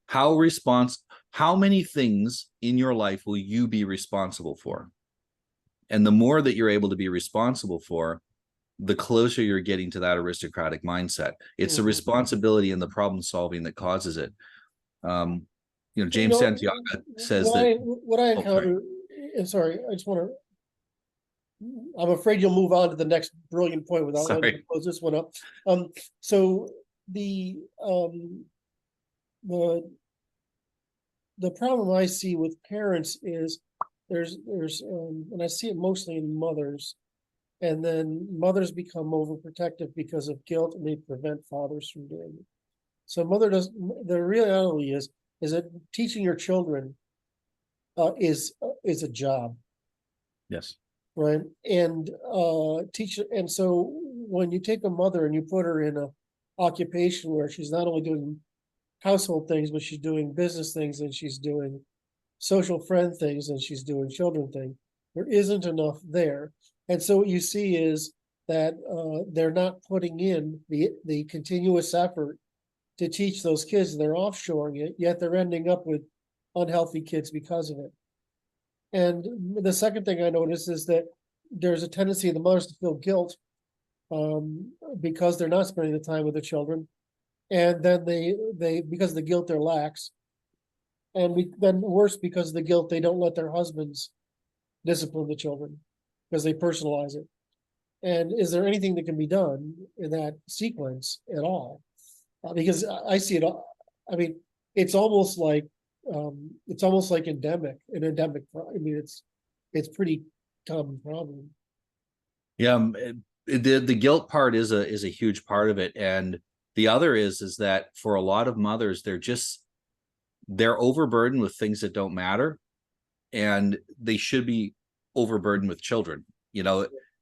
How many things in your life will you be responsible for? And the more that you're able to be responsible for, the closer you're getting to that aristocratic mindset. It's the responsibility and the problem solving that causes it. James Santiago says that. What I encounter, and sorry, I just want to. I'm afraid you'll move on to the next brilliant point without letting me close this one up. So the problem I see with parents is there's and I see it mostly in mothers, and then mothers become overprotective because of guilt, and they prevent fathers from doing it. So the reality is that teaching your children is a job. Yes. Right. And and so when you take a mother and you put her in a occupation where she's not only doing household things, but she's doing business things, and she's doing social friend things, and she's doing children things, there isn't enough there. And so what you see is that they're not putting in the continuous effort to teach those kids. They're offshoring it, yet they're ending up with unhealthy kids because of it. And the second thing I notice is that there's a tendency in the mothers to feel guilt because they're not spending the time with the children. And then they because of the guilt, they're lax. And then worse, because of the guilt, they don't let their husbands discipline the children because they personalize it. And is there anything that can be done in that sequence at all? Because I see it. I mean, it's almost like endemic. I mean, it's pretty common problem. Yeah, the guilt part is a huge part of it, and the other is that for a lot of mothers, they're overburdened with things that don't matter, and they should be overburdened with children.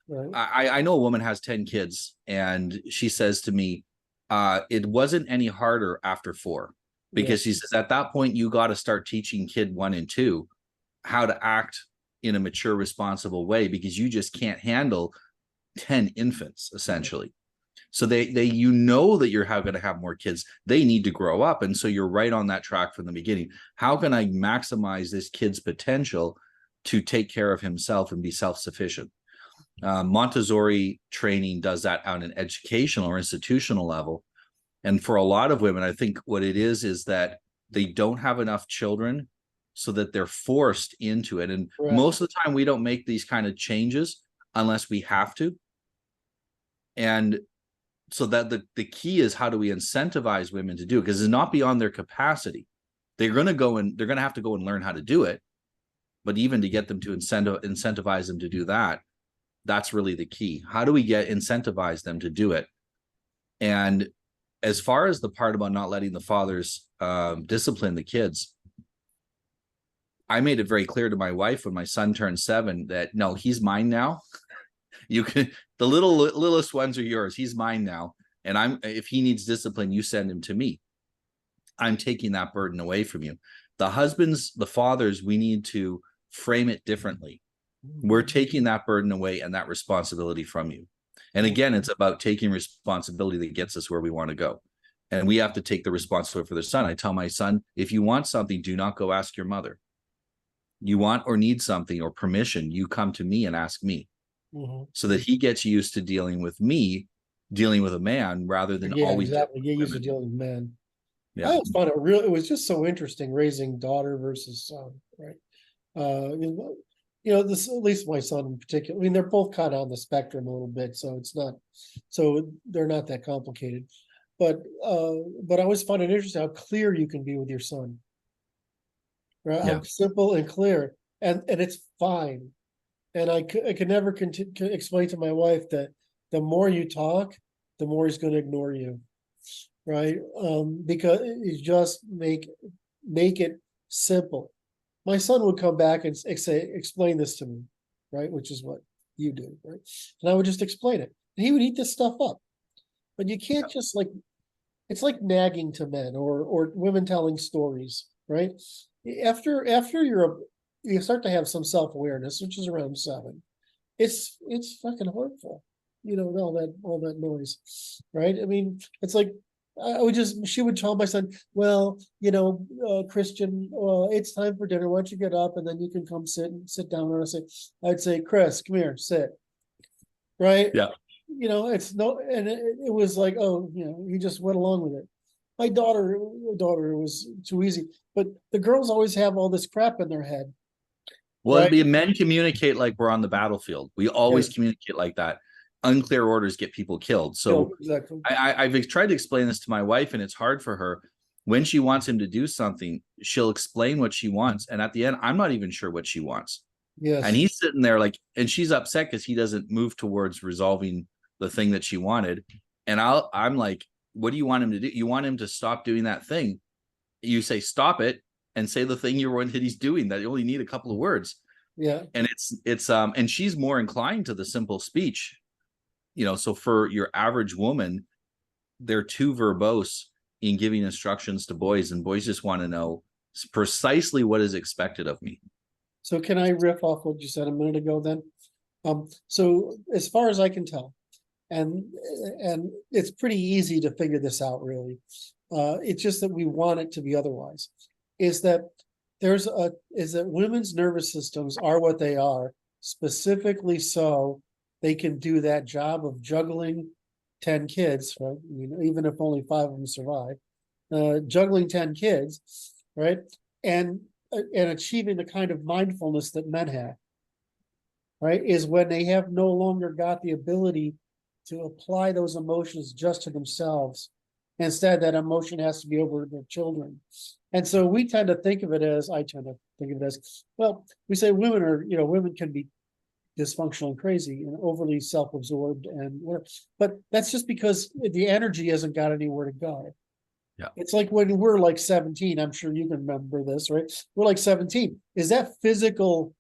Right. I know a woman has 10 kids, and she says to me, it wasn't any harder after 4, because she says at that point you got to start teaching kid 1 and 2 how to act in a mature, responsible way, because you just can't handle 10 infants essentially. So that you're going to have more kids. They need to grow up, and so you're right on that track from the beginning. How can I maximize this kid's potential to take care of himself and be self-sufficient? Montessori training does that on an educational or institutional level. And for a lot of women, I think what it is that they don't have enough children, so that they're forced into it. And most of the time, we don't make these kind of changes unless we have to. And so that the key is, how do we incentivize women to do it? Because it's not beyond their capacity. They're going to have to go and learn how to do it. But even to get them to incentivize them to do that, that's really the key. How do we incentivize them to do it? And as far as the part about not letting the fathers discipline the kids, I made it very clear to my wife when my son turned 7 that no, he's mine now. The littlest ones are yours. He's mine now. And if he needs discipline, you send him to me. I'm taking that burden away from you. The husbands, the fathers, we need to frame it differently. We're taking that burden away and that responsibility from you. And again, it's about taking responsibility that gets us where we want to go. And we have to take the responsibility for the son. I tell my son, if you want something, do not go ask your mother. You want or need something or permission, you come to me and ask me. So that he gets used to dealing with a man, rather than always get used to dealing with men. I always found it was just so interesting raising daughter versus son, right? This, at least my son in particular. I mean, they're both kind of on the spectrum a little bit, so they're not that complicated. But I always find it interesting how clear you can be with your son, right? How simple and clear, and it's fine. And I could never explain to my wife that the more you talk, the more he's going to ignore you, right? Because you just make it simple. My son would come back and say, explain this to me, right? Which is what you do, right? And I would just explain it. And he would eat this stuff up. But you can't just it's like nagging to men or women telling stories, right? After you start to have some self-awareness, which is around 7, it's fucking hurtful, all that noise, right? I mean, it's like she would tell my son, well, Christian, it's time for dinner. Why don't you get up and then you can come sit down. And I'd say, Chris, come here, sit. Right. Yeah. It's no, and it was like, oh, he just went along with it. My daughter was too easy, but the girls always have all this crap in their head. Well, Right? men communicate like we're on the battlefield. We always Yes. communicate like that. Unclear orders get people killed. So Exactly. I've tried to explain this to my wife, and it's hard for her. When she wants him to do something, she'll explain what she wants. And at the end, I'm not even sure what she wants. Yes. And he's sitting there like, and she's upset because he doesn't move towards resolving the thing that she wanted. And I'm like, what do you want him to do? You want him to stop doing that thing. You say, stop it, and say the thing you're that he's doing, that you only need a couple of words. Yeah. And it's and she's more inclined to the simple speech. So for your average woman, they're too verbose in giving instructions to boys, and boys just want to know precisely what is expected of me. So can I riff off what you said a minute ago then? So as far as I can tell, and it's pretty easy to figure this out, really. It's just that we want it to be otherwise. Is that women's nervous systems are what they are, specifically so they can do that job of juggling 10 kids, right? Even if only 5 of them survive, juggling 10 kids, right? And achieving the kind of mindfulness that men have, right? Is when they have no longer got the ability to apply those emotions just to themselves. Instead, that emotion has to be over their children. And so I tend to think of it as, well, we say women can be dysfunctional and crazy and overly self-absorbed and whatever. But that's just because the energy hasn't got anywhere to go. Yeah. It's like when we're like 17, I'm sure you can remember this, right? We're like 17. Is that physical?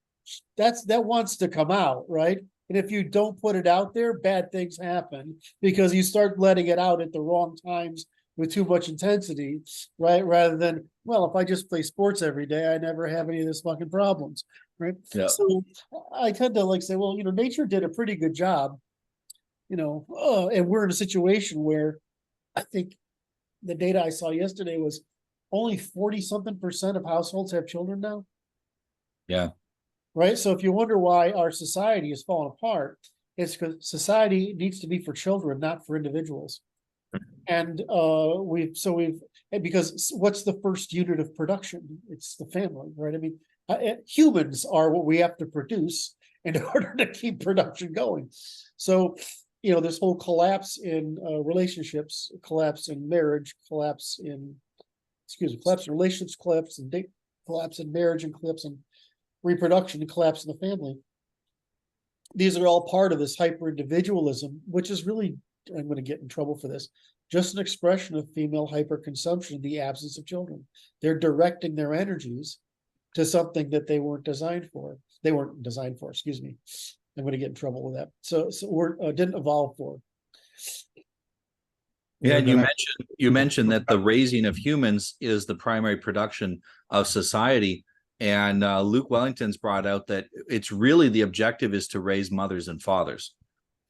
That wants to come out, right? And if you don't put it out there, bad things happen because you start letting it out at the wrong times with too much intensity, right? Rather than, well, if I just play sports every day, I never have any of this fucking problems, right? Yeah. So I tend to say, well, nature did a pretty good job, and we're in a situation where I think the data I saw yesterday was only 40-something% of households have children now. Yeah. Right. So if you wonder why our society is falling apart, it's because society needs to be for children, not for individuals. And because what's the first unit of production? It's the family, right? I mean, humans are what we have to produce in order to keep production going. So, this whole collapse in relationships, collapse in marriage, collapse in relationships, collapse in marriage, and collapse in reproduction, and collapse in the family. These are all part of this hyper individualism, which is really, I'm going to get in trouble for this, just an expression of female hyperconsumption in the absence of children. They're directing their energies to something that they weren't designed for. Excuse me. I'm going to get in trouble with that. So didn't evolve for. Yeah, and you mentioned that the raising of humans is the primary production of society. And Luke Wellington's brought out that it's really the objective is to raise mothers and fathers.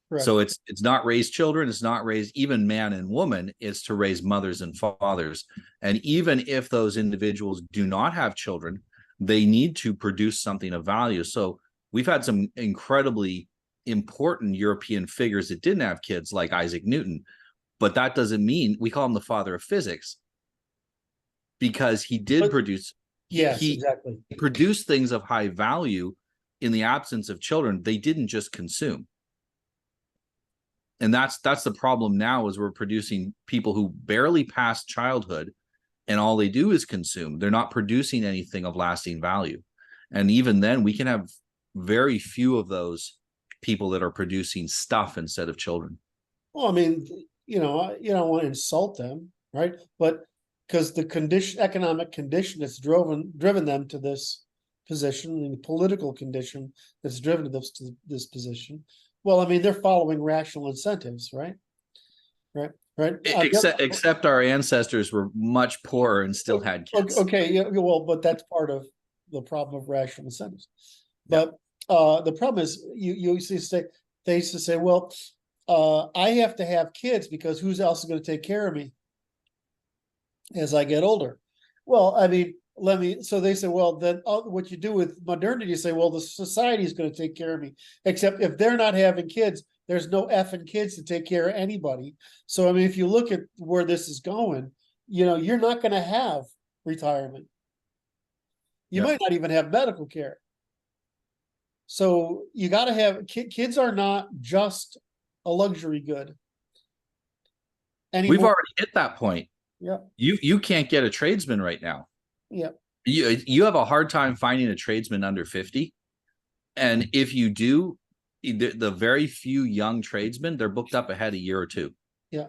Correct. So it's not raise children, it's not raise even man and woman, it's to raise mothers and fathers. And even if those individuals do not have children, they need to produce something of value. So we've had some incredibly important European figures that didn't have kids, like Isaac Newton, but that doesn't mean we call him the father of physics because he did produce. Yes, he exactly. produced things of high value in the absence of children. They didn't just consume. And that's the problem now is we're producing people who barely passed childhood and all they do is consume. They're not producing anything of lasting value. And even then we can have very few of those people that are producing stuff instead of children. Well, I mean, you don't want to insult them, right? But because the economic condition that's driven them to this position, and the political condition that's driven to this position. Well, I mean, they're following rational incentives, right? Right. Except our ancestors were much poorer and still had kids. Okay, yeah, well, but that's part of the problem of rational incentives. But the problem is, you used to say, they used to say, well, I have to have kids because who else is going to take care of me? as I get older. Well, I mean, so they say, well, then what you do with modernity, you say, well, the society is going to take care of me. Except if they're not having kids, there's no effing kids to take care of anybody. So, I mean, if you look at where this is going, you're not going to have retirement. You Yep. might not even have medical care. So you got to have kids are not just a luxury good We've anymore. already hit that point. Yeah. You can't get a tradesman right now. Yeah. You have a hard time finding a tradesman under 50. And if you do, the very few young tradesmen, they're booked up ahead a year or two. Yeah.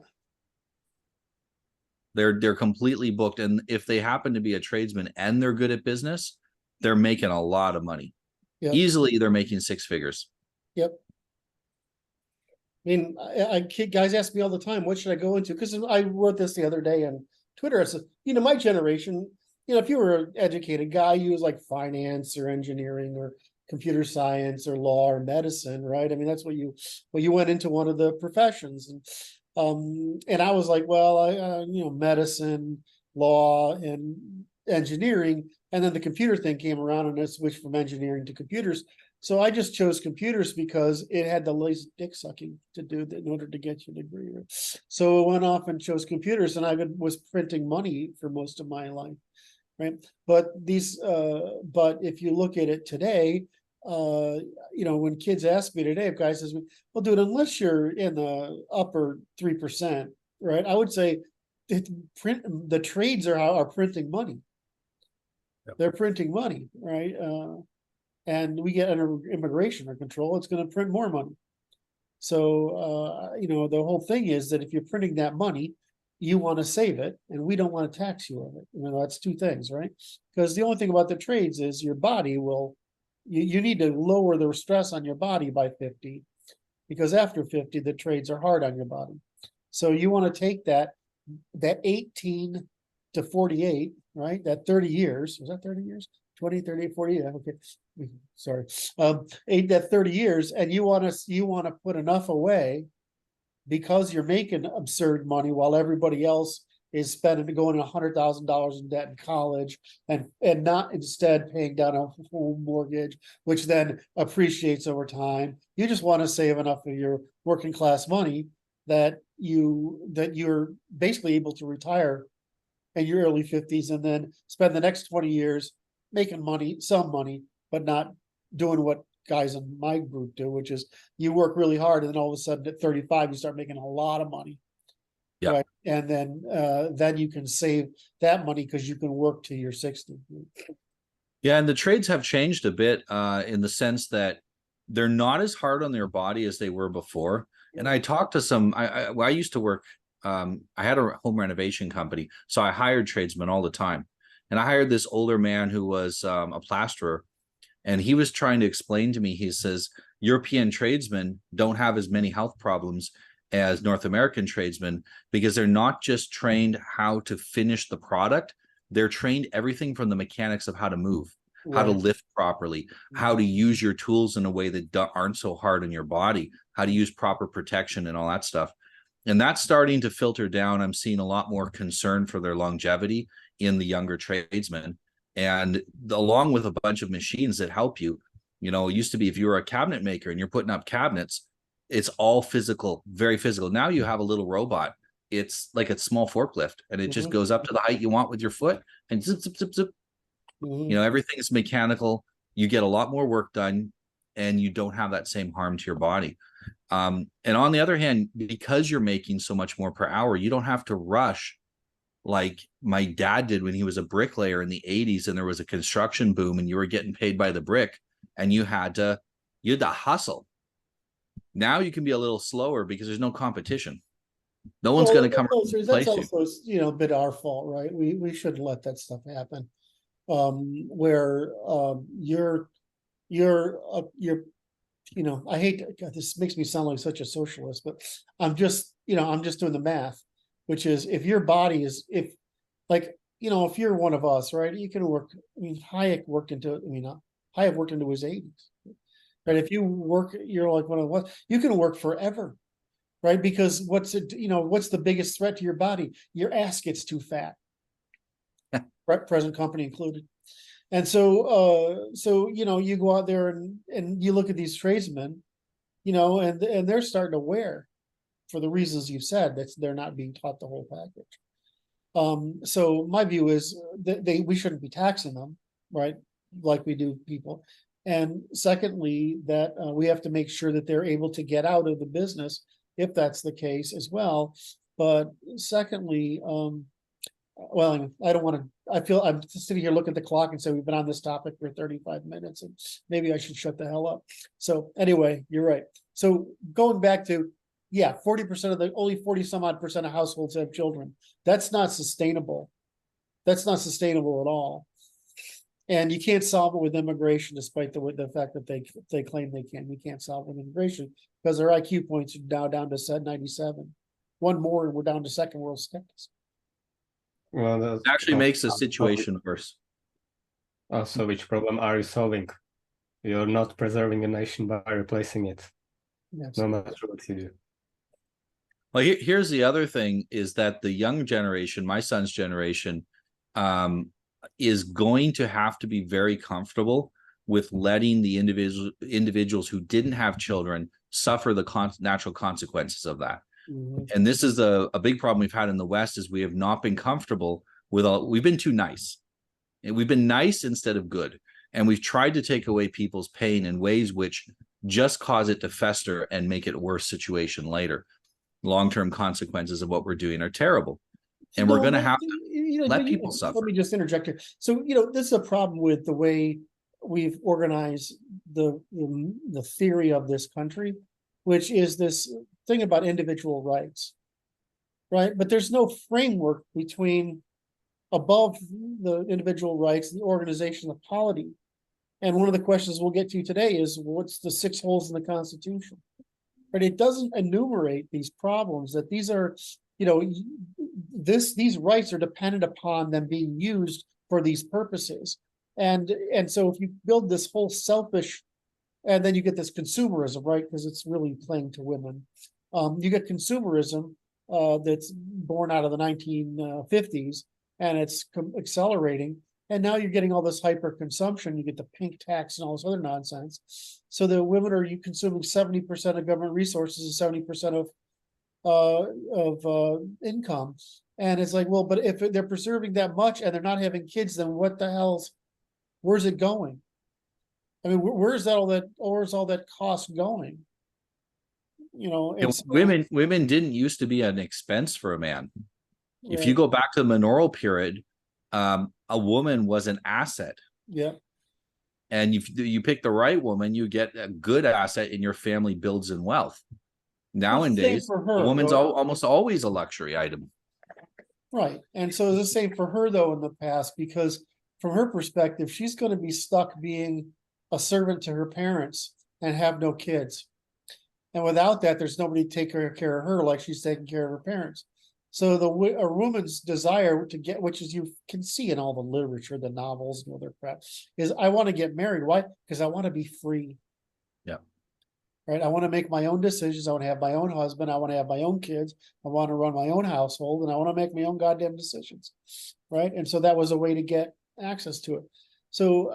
They're completely booked. And if they happen to be a tradesman and they're good at business, they're making a lot of money. Yep. Easily, they're making six figures. Yep. I mean, guys ask me all the time, what should I go into? Because I wrote this the other day on Twitter. I said, my generation, if you were an educated guy, you was like finance or engineering or computer science or law or medicine, right? I mean, that's what you went into one of the professions. And I was like, well, I medicine, law, and engineering. And then the computer thing came around and I switched from engineering to computers. So I just chose computers because it had the least dick sucking to do in order to get you a degree. So I went off and chose computers, and I was printing money for most of my life, right? But but if you look at it today, when kids ask me today, if guys says, "Well, dude, unless you're in the upper 3%, right?" I would say, the trades are printing money. Yep. They're printing money, right? And we get under immigration or control, it's going to print more money. So, the whole thing is that if you're printing that money, you want to save it, and we don't want to tax you of it. That's two things, right? Because the only thing about the trades is your body you need to lower the stress on your body by 50, because after 50, the trades are hard on your body. So you want to take that 18 to 48, right? That 30 years, was that 30 years? 20, 30, 40, okay. Sorry. That 30 years, and you want to put enough away because you're making absurd money while everybody else is going $100,000 in debt in college and not instead paying down a home mortgage, which then appreciates over time. You just want to save enough of your working class money that you're basically able to retire in your early 50s and then spend the next 20 years making money, some money, but not doing what guys in my group do, which is you work really hard and then all of a sudden at 35 you start making a lot of money. Yeah. Right. And then you can save that money because you can work to your 60. Yeah, and the trades have changed a bit in the sense that they're not as hard on their body as they were before. And I talked to some. I used to work. I had a home renovation company, so I hired tradesmen all the time. And I hired this older man who was a plasterer, and he was trying to explain to me. He says European tradesmen don't have as many health problems as North American tradesmen because they're not just trained how to finish the product. They're trained everything from the mechanics of how to move, how to lift properly, how to use your tools in a way that aren't so hard on your body, how to use proper protection and all that stuff. And that's starting to filter down. I'm seeing a lot more concern for their longevity in the younger tradesmen. And along with a bunch of machines that help you, it used to be if you were a cabinet maker and you're putting up cabinets, it's all physical, very physical. Now you have a little robot. It's like a small forklift and it just goes up to the height you want with your foot and zip, zip, zip, zip. Everything is mechanical. You get a lot more work done and you don't have that same harm to your body. And on the other hand, because you're making so much more per hour, you don't have to rush like my dad did when he was a bricklayer in the 80s and there was a construction boom and you were getting paid by the brick and you had to hustle. Now you can be a little slower because there's no competition. No one's going to come that's also a bit our fault, right? We shouldn't let that stuff happen. Where you're I hate God, this makes me sound like such a socialist, but I'm just doing the math, which is if your body is if you're one of us, right? You can work. I mean, Hayek worked into his 80s. Right. If you work, you're like one of us, you can work forever. Right. Because what's the biggest threat to your body? Your ass gets too fat. present company included. And so, you go out there and you look at these tradesmen, and they're starting to wear for the reasons you said, that they're not being taught the whole package. So my view is that we shouldn't be taxing them, right? Like we do people. And secondly, that we have to make sure that they're able to get out of the business if that's the case as well. But secondly, well, I don't want to, I feel I'm sitting here looking at the clock and say we've been on this topic for 35 minutes and maybe I should shut the hell up. So anyway, you're right. So going back to, 40% of only 40 some odd percent of households have children. That's not sustainable. That's not sustainable at all. And you can't solve it with immigration, despite the fact that they claim they can. We can't solve it with immigration because their IQ points are now down to 97. One more and we're down to second world status. Well, it actually makes the situation worse. So which problem are you solving? You're not preserving a nation by replacing it. Yes. No matter what you do. Well, here's the other thing is that the young generation, my son's generation, is going to have to be very comfortable with letting the individuals who didn't have children suffer the natural consequences of that. Mm-hmm. And this is a big problem we've had in the West is we have not been comfortable with we've been too nice. And we've been nice instead of good. And we've tried to take away people's pain in ways which just cause it to fester and make it a worse situation later. Long-term consequences of what we're doing are terrible. And we're going to have to let people suffer. Let me just interject here. So, this is a problem with the way we've organized the theory of this country, which is this thing about individual rights, right? But there's no framework between above the individual rights, the organization of polity. And one of the questions we'll get to today is what's the 6 holes in the Constitution? But it doesn't enumerate these problems that these are, these rights are dependent upon them being used for these purposes. And so if you build this whole selfish, and then you get this consumerism, right? Because it's really playing to women. You get consumerism that's born out of the 1950s, and it's accelerating. And now you're getting all this hyper consumption. You get the pink tax and all this other nonsense. So the women are consuming 70% of government resources and 70% of income. And it's like, well, but if they're preserving that much and they're not having kids, then what the hell's, where's it going? I mean, where's all that cost going? Women didn't used to be an expense for a man. Right. If you go back to the manorial period, a woman was an asset. Yeah. And if you pick the right woman, you get a good asset in your family builds in wealth. Nowadays, a woman's almost always a luxury item. Right. And so it's the same for her, though, in the past, because from her perspective, she's going to be stuck being a servant to her parents and have no kids. And without that, there's nobody to take care of her like she's taking care of her parents. So a woman's desire to get, which is you can see in all the literature, the novels and other crap, is I want to get married. Why? Because I want to be free. Yeah. Right. I want to make my own decisions. I want to have my own husband. I want to have my own kids. I want to run my own household, and I want to make my own goddamn decisions. Right. And so that was a way to get access to it. So,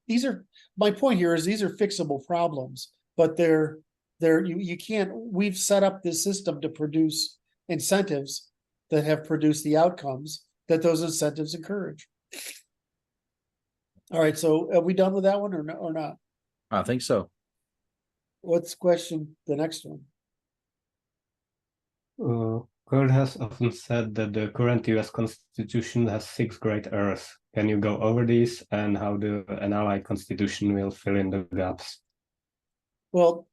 these are, my point here is these are fixable problems, but you can't, we've set up this system to produce incentives that have produced the outcomes that those incentives encourage. All right. So are we done with that one or not? I think so. What's the next one? Curt has often said that the current US Constitution has 6 great errors. Can you go over these and how an allied constitution will fill in the gaps? Well,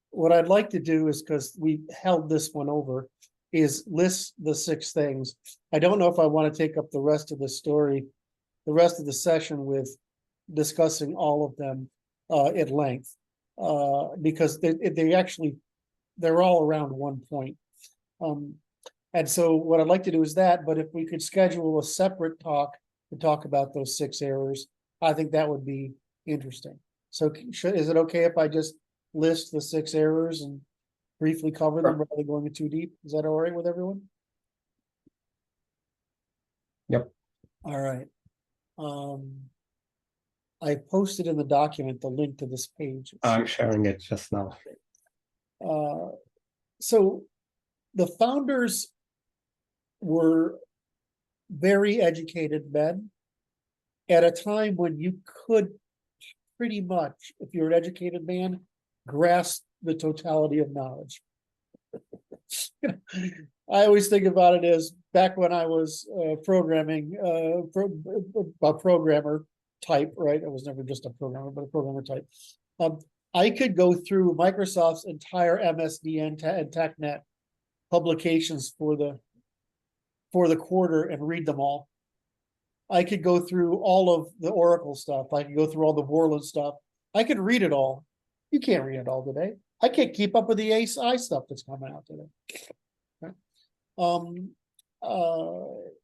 what I'd like to do is, because we held this one over, is list the 6 things. I don't know if I want to take up the rest of the story, the rest of the session with discussing all of them at length, because they're all around one point. And so what I'd like to do is that, but if we could schedule a separate talk to talk about those 6 errors, I think that would be interesting. So is it okay if I just list the 6 errors and briefly cover them rather than going too deep? Is that all right with everyone? Yep. All right. I posted in the document the link to this page. I'm sharing it just now. So the founders were very educated men at a time when you could pretty much, if you're an educated man, grasp the totality of knowledge. I always think about it as back when I was programming, a programmer type, right? I was never just a programmer, but a programmer type. I could go through Microsoft's entire MSD and TechNet publications for the quarter and read them all. I could go through all of the Oracle stuff. I could go through all the Borland stuff. I could read it all. You can't read it all today. I can't keep up with the ASI stuff that's coming out today. Okay.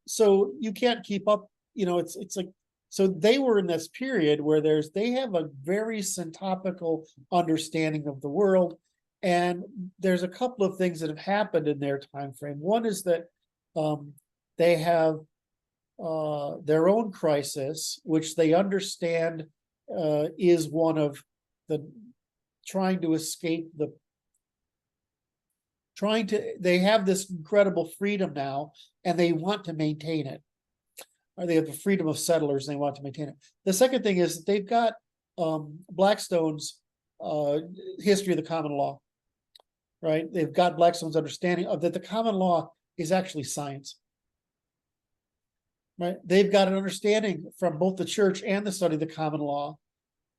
So you can't keep up. You know, it's like, so they were in this period where they have a very syntopical understanding of the world, and there's a couple of things that have happened in their time frame. One is that they have their own crisis, which they understand is one of the trying to escape the they have this incredible freedom now, and they want to maintain it. Or they have the freedom of settlers, and they want to maintain it. The second thing is they've got Blackstone's history of the common law, right? They've got Blackstone's understanding of that the common law is actually science. Right? They've got an understanding from both the church and the study of the common law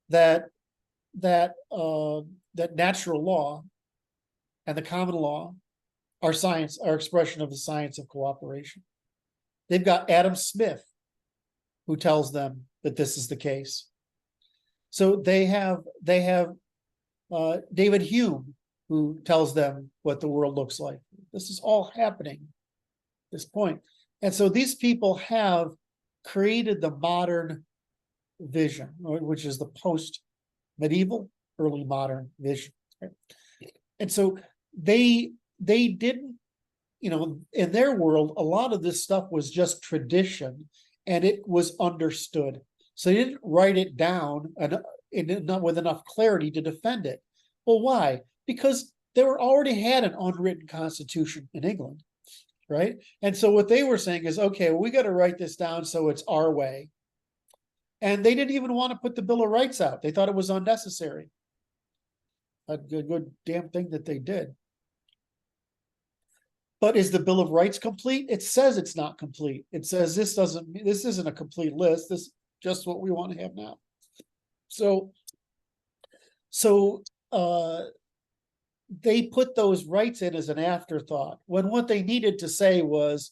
that natural law and the common law are science, are expression of the science of cooperation. They've got Adam Smith, who tells them that this is the case. So they have David Hume, who tells them what the world looks like. This is all happening at this point. And so these people have created the modern vision, which is the post-medieval, early modern vision. Right? And so they didn't, you know, in their world, a lot of this stuff was just tradition, and it was understood. So they didn't write it down and not with enough clarity to defend it. Well, why? Because they already had an unwritten constitution in England. Right. And so what they were saying is, okay, well, we got to write this down so it's our way. And they didn't even want to put the Bill of Rights out. They thought it was unnecessary. A good damn thing that they did. But is the Bill of Rights complete? It says it's not complete. It says this isn't a complete list. This is just what we want to have now. So they put those rights in as an afterthought, when what they needed to say was,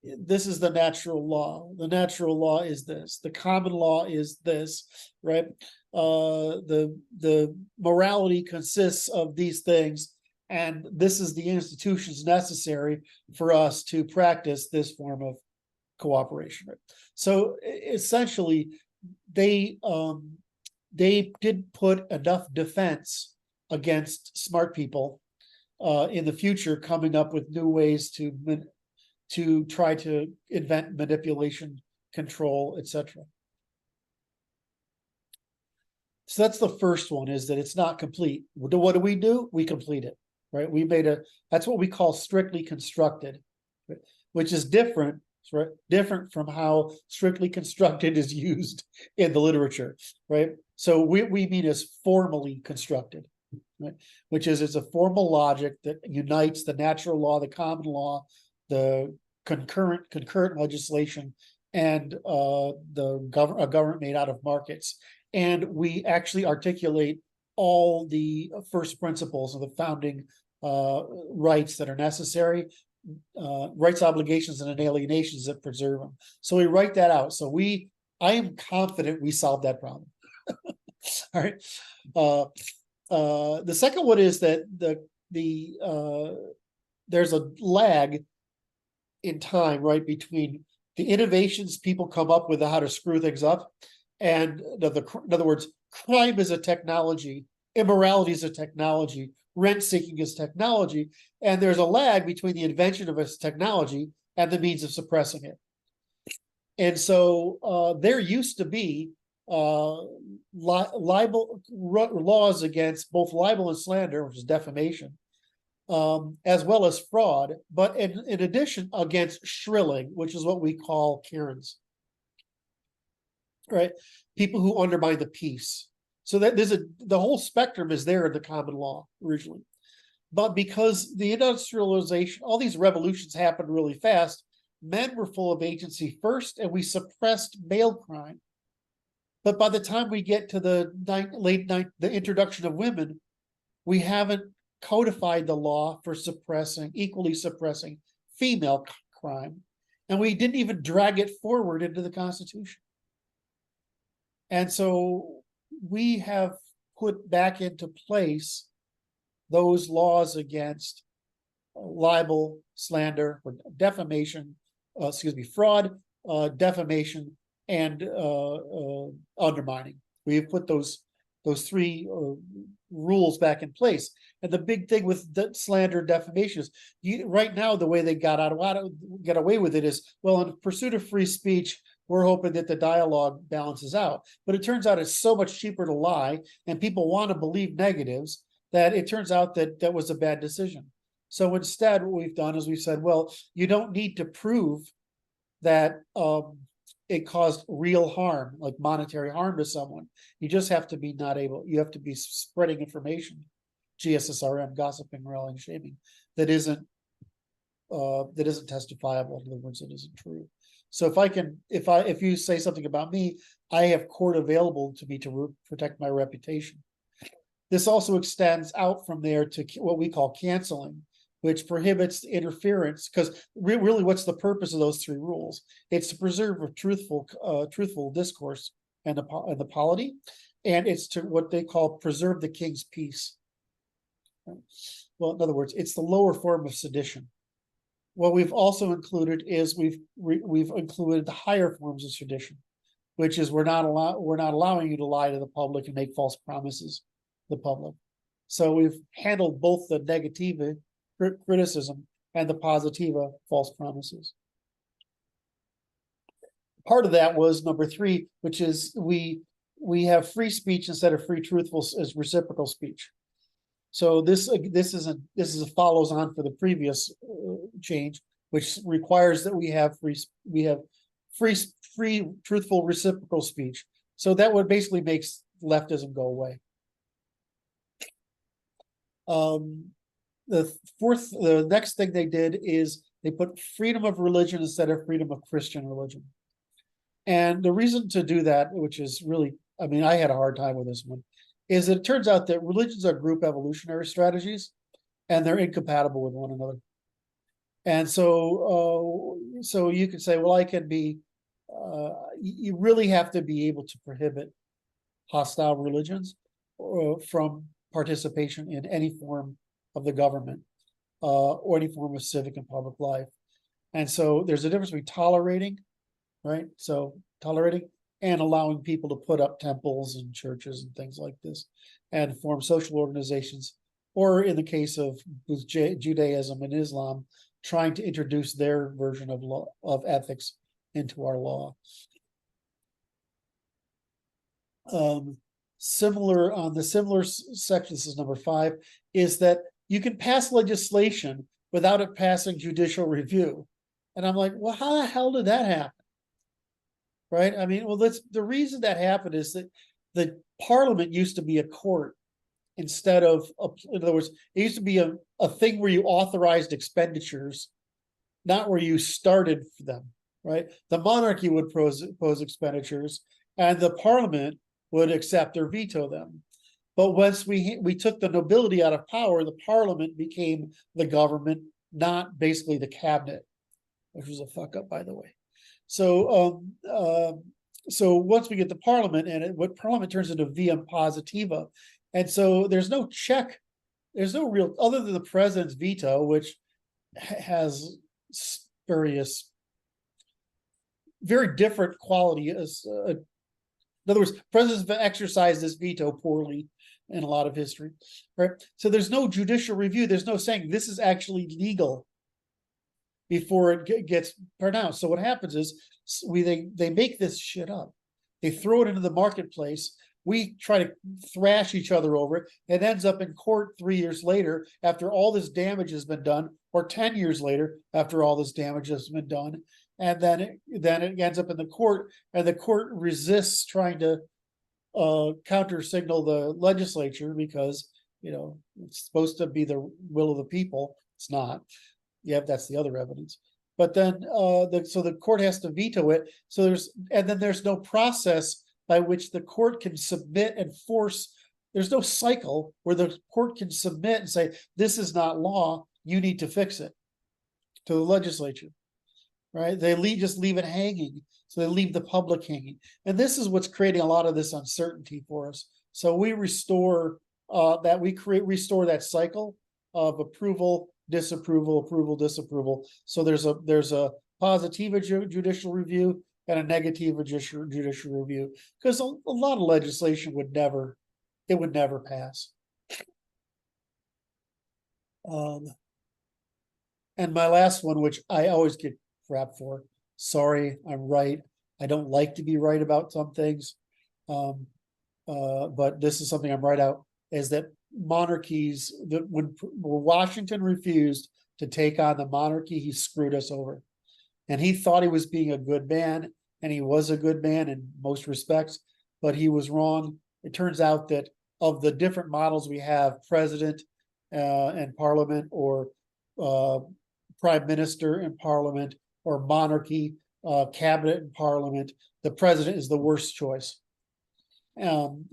this is the natural law. The natural law is this. The common law is this, right? The morality consists of these things, and this is the institutions necessary for us to practice this form of cooperation. Right? So essentially, they did put enough defense against smart people in the future coming up with new ways to try to invent manipulation, control, etc. So that's the first one, is that it's not complete. What do? We complete it, right? We made that's what we call strictly constructed, right? Which is different, right? Different from how strictly constructed is used in the literature, right? So we mean as formally constructed. Right? Which is, it's a formal logic that unites the natural law, the common law, the concurrent legislation, and a government made out of markets. And we actually articulate all the first principles of the founding rights that are necessary, rights, obligations, and alienations that preserve them. So we write that out. So I am confident we solved that problem. All right. The second one is that there's a lag in time, right, between the innovations people come up with how to screw things up, and in other words, crime is a technology, immorality is a technology, rent-seeking is technology, and there's a lag between the invention of a technology and the means of suppressing it. And so there used to be libel laws against both libel and slander, which is defamation, as well as fraud, but in addition against shrilling, which is what we call Karens, right? People who undermine the peace. So that the whole spectrum is there in the common law originally. But because the industrialization, all these revolutions happened really fast, men were full of agency first, and we suppressed male crime. But by the time we get to the the introduction of women, we haven't codified the law for equally suppressing female crime. And we didn't even drag it forward into the Constitution. And so we have put back into place those laws against libel, slander, or defamation, fraud, defamation, and undermining. We have put those three rules back in place. And the big thing with the slander, defamation is right now the way they get away with it is, well, in pursuit of free speech, we're hoping that the dialogue balances out. But it turns out it's so much cheaper to lie, and people want to believe negatives, that it turns out that that was a bad decision. So instead, what we've done is we've said, well, you don't need to prove that it caused real harm, like monetary harm to someone. You just have to be you have to be spreading information, GSSRM, gossiping, railing, shaming, that isn't testifiable. In other words, it isn't true. So if you say something about me, I have court available to me to protect my reputation. This also extends out from there to what we call canceling, which prohibits interference, because really what's the purpose of those three rules? It's to preserve a truthful discourse and the polity, and it's to what they call preserve the king's peace. Well, in other words, it's the lower form of sedition. What we've also included is we've included the higher forms of sedition, which is we're not allowing you to lie to the public and make false promises to the public. So we've handled both the negative criticism and the positiva false promises. Part of that was number 3, which is we have free speech instead of free truthful as reciprocal speech. So this follows on for the previous change, which requires that we have free truthful reciprocal speech. So that would basically makes leftism go away. The next thing they did is they put freedom of religion instead of freedom of Christian religion. And the reason to do that, which is really, I mean, I had a hard time with this one, is that it turns out that religions are group evolutionary strategies, and they're incompatible with one another. And so you could say, well, I can be, you really have to be able to prohibit hostile religions from participation in any form of the government or any form of civic and public life. And so there's a difference between tolerating, right? So tolerating and allowing people to put up temples and churches and things like this and form social organizations, or in the case of Judaism and Islam, trying to introduce their version of law, of ethics into our law. Similar section, this is number 5, is that you can pass legislation without it passing judicial review. And I'm like, well, how the hell did that happen? Right? I mean, well, the reason that happened is that the parliament used to be a court instead of, in other words, it used to be a thing where you authorized expenditures, not where you started for them, right? The monarchy would pose expenditures, and the parliament would accept or veto them. But once we took the nobility out of power, the parliament became the government, not basically the cabinet, which was a fuck up, by the way. So once we get the parliament, and what parliament turns into via positiva, and so there's no check, there's no real, other than the president's veto, which has various very different quality as in other words, presidents have exercised this veto poorly in a lot of history, right? So there's no judicial review. There's no saying this is actually legal. before it gets pronounced. So what happens is they make this shit up. They throw it into the marketplace. We try to thrash each other over it. It ends up in court 3 years later after all this damage has been done, or 10 years later after all this damage has been done. And then it ends up in the court, and the court resists trying to counter signal the legislature because, it's supposed to be the will of the people. It's not. Yeah, that's the other evidence. But then so the court has to veto it. So there's no process by which the court can submit and force. There's no cycle where the court can submit and say, this is not law, you need to fix it, to the legislature, right? They just leave it hanging. So they leave the public hanging. And this is what's creating a lot of this uncertainty for us. So we restore restore that cycle of approval, disapproval, approval, disapproval. So there's a positive judicial review and a negative judicial review, because a lot of legislation would never pass. And my last one, which I always get crap for, sorry, I'm right. I don't like to be right about some things. But this is something I'm right out, is that monarchies, that when Washington refused to take on the monarchy, he screwed us over. And he thought he was being a good man, and he was a good man in most respects, but he was wrong. It turns out that of the different models we have, president and parliament, or prime minister and parliament, or monarchy, cabinet and parliament, the president is the worst choice.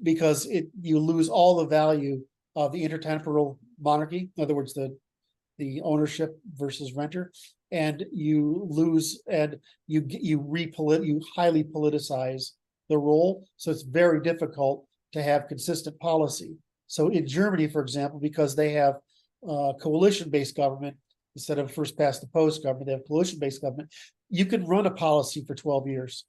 Because you lose all the value of the intertemporal monarchy, in other words, the ownership versus renter, and you lose, and you highly politicize the role. So it's very difficult to have consistent policy. So in Germany, for example, because they have coalition-based government instead of first past the post government, they have coalition-based government. You can run a policy for 12 years.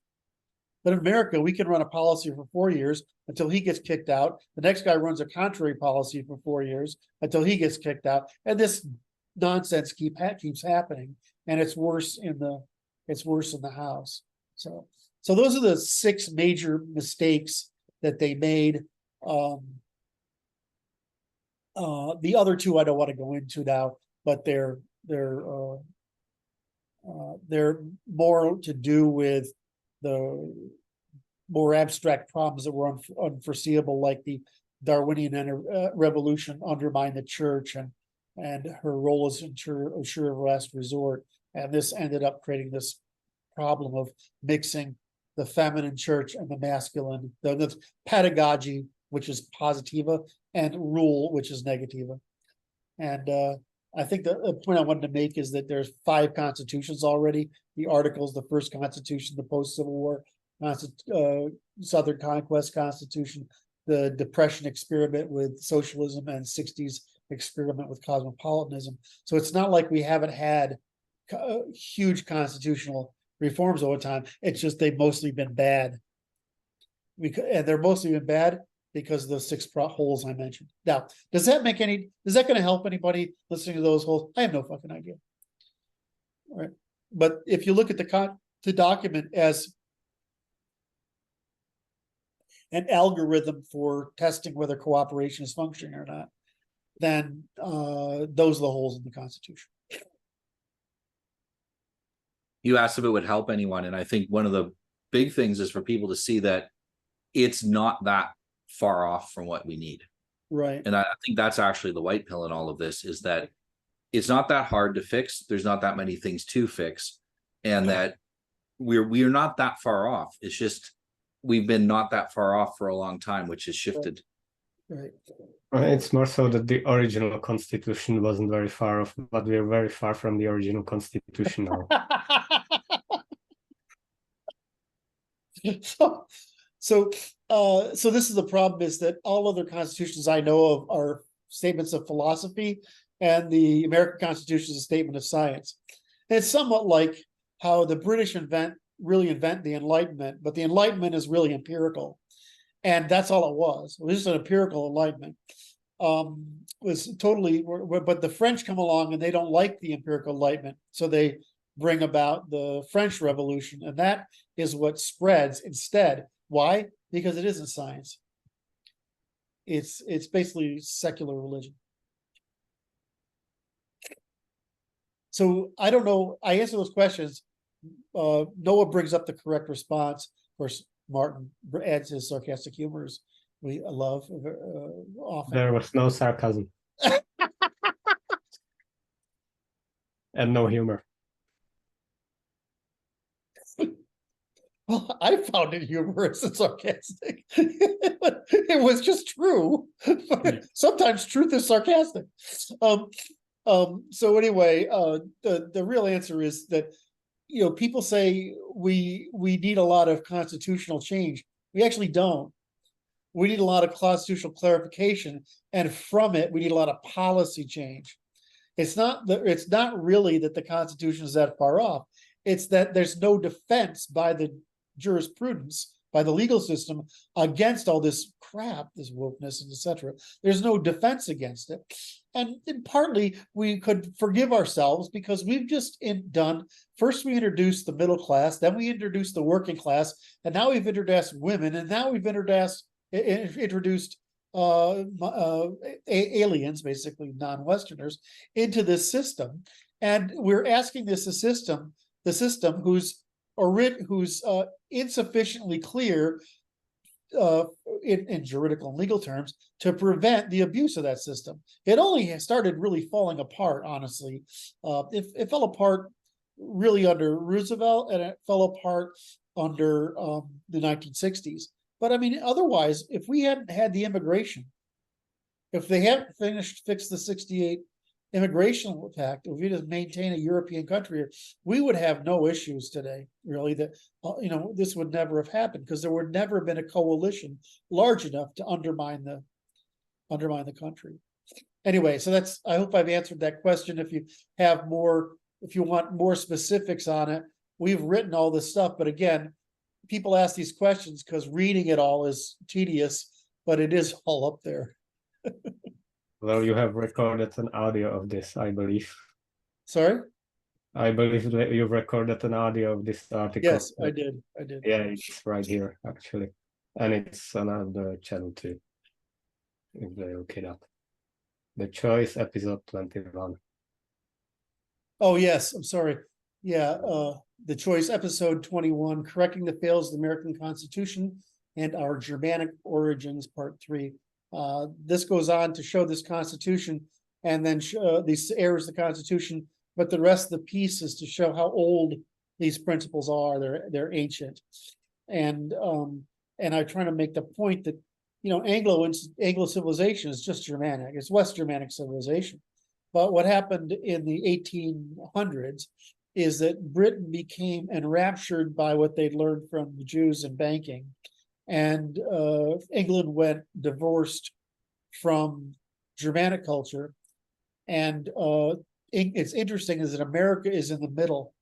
But in America, we can run a policy for 4 years until he gets kicked out. The next guy runs a contrary policy for 4 years until he gets kicked out. And this nonsense keeps happening. And it's worse in the House. So those are the 6 major mistakes that they made. The other 2 I don't want to go into now, but they're more to do with the more abstract problems that were unforeseeable, like the Darwinian revolution undermined the church and her role as a sure of last resort. And this ended up creating this problem of mixing the feminine church and the masculine, the pedagogy, which is positiva, and rule, which is negativa. And I think the point I wanted to make is that there's 5 constitutions already: the Articles, the first Constitution, the post-Civil War Southern Conquest Constitution, the Depression experiment with socialism, and 60s experiment with cosmopolitanism. So it's not like we haven't had huge constitutional reforms over time. It's just they've mostly been bad. And they're mostly been bad because of the 6 holes I mentioned. Now, is that going to help anybody listening to those holes? I have no fucking idea. All right. But if you look at the document as an algorithm for testing whether cooperation is functioning or not, then those are the holes in the Constitution. You asked if it would help anyone, and I think one of the big things is for people to see that it's not that far off from what we need. Right. And I think that's actually the white pill in all of this, is that it's not that hard to fix. There's not that many things to fix, and that we're not that far off. It's just we've been not that far off for a long time, which has shifted. Right. It's more so that the original constitution wasn't very far off, but we're very far from the original constitution now. So this is the problem, is that all other constitutions I know of are statements of philosophy, and the American Constitution is a statement of science. And it's somewhat like how the British really invent the Enlightenment, but the Enlightenment is really empirical. And that's all it was. It was just an empirical enlightenment. Was totally, but the French come along and they don't like the empirical enlightenment. So they bring about the French Revolution, and that is what spreads instead. Why? Because it isn't science. It's basically secular religion. So I don't know. I answer those questions. Noah brings up the correct response. Of course, Martin adds his sarcastic humors. We love often. There was no sarcasm. And no humor. Well, I found it humorous and sarcastic. It was just true. Sometimes truth is sarcastic. So anyway, the real answer is that, you know, people say we need a lot of constitutional change. We actually don't. We need a lot of constitutional clarification, and from it, we need a lot of policy change. It's not really that the Constitution is that far off. It's that there's no defense by the jurisprudence, by the legal system, against all this crap, this wokeness and etc. There's no defense against it. And partly we could forgive ourselves because we've just first we introduced the middle class, then we introduced the working class, and now we've introduced women, and now we've introduced aliens, basically non-Westerners, into this system. And we're asking the system who's insufficiently clear in juridical and legal terms to prevent the abuse of that system. It only started really falling apart, honestly. It fell apart really under Roosevelt, and it fell apart under the 1960s. But I mean, otherwise, if we hadn't had the immigration, if they hadn't fixed the 68 immigration pact, if we just maintain a European country, we would have no issues today, really. That this would never have happened, because there would never have been a coalition large enough to undermine the country. Anyway, so I hope I've answered that question. If you want more specifics on it, we've written all this stuff, but again, people ask these questions because reading it all is tedious, but it is all up there. Well, you have recorded an audio of this, I believe. Sorry? I believe that you've recorded an audio of this article. Yes, I did. Yeah, it's right here, actually. And it's on another channel too, if they look it up. The Choice, episode 21. Oh, yes, I'm sorry. Yeah, The Choice, episode 21, Correcting the Fails of the American Constitution and Our Germanic Origins, part 3. This goes on to show this Constitution, and then these errors of the Constitution, but the rest of the piece is to show how old these principles are. They're ancient, and I'm trying to make the point that Anglo civilization is just Germanic. It's West Germanic civilization. But what happened in the 1800s is that Britain became enraptured by what they'd learned from the Jews in banking. And England went divorced from Germanic culture. And it's interesting is that America is in the middle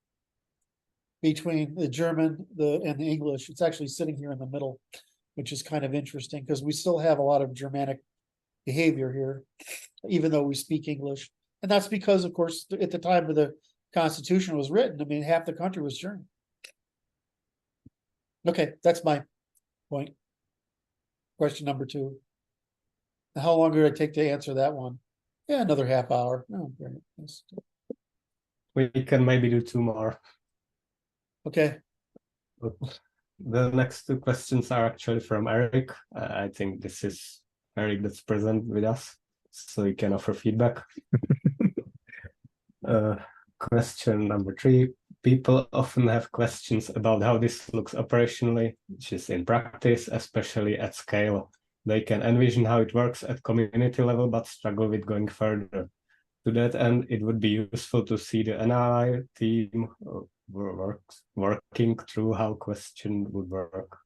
between the German and the English. It's actually sitting here in the middle, which is kind of interesting because we still have a lot of Germanic behavior here, even though we speak English. And that's because, of course, at the time of the Constitution was written, I mean, half the country was German. Okay, that's my point. Question number 2. How long did it take to answer that one? Yeah, another half hour. Oh, great. We can maybe do 2 more. Okay. The next 2 questions are actually from Eric. I think this is Eric that's present with us, so you can offer feedback. Question number 3. People often have questions about how this looks operationally, which is in practice, especially at scale. They can envision how it works at community level, but struggle with going further. To that end, it would be useful to see the NRI team working through how question would work.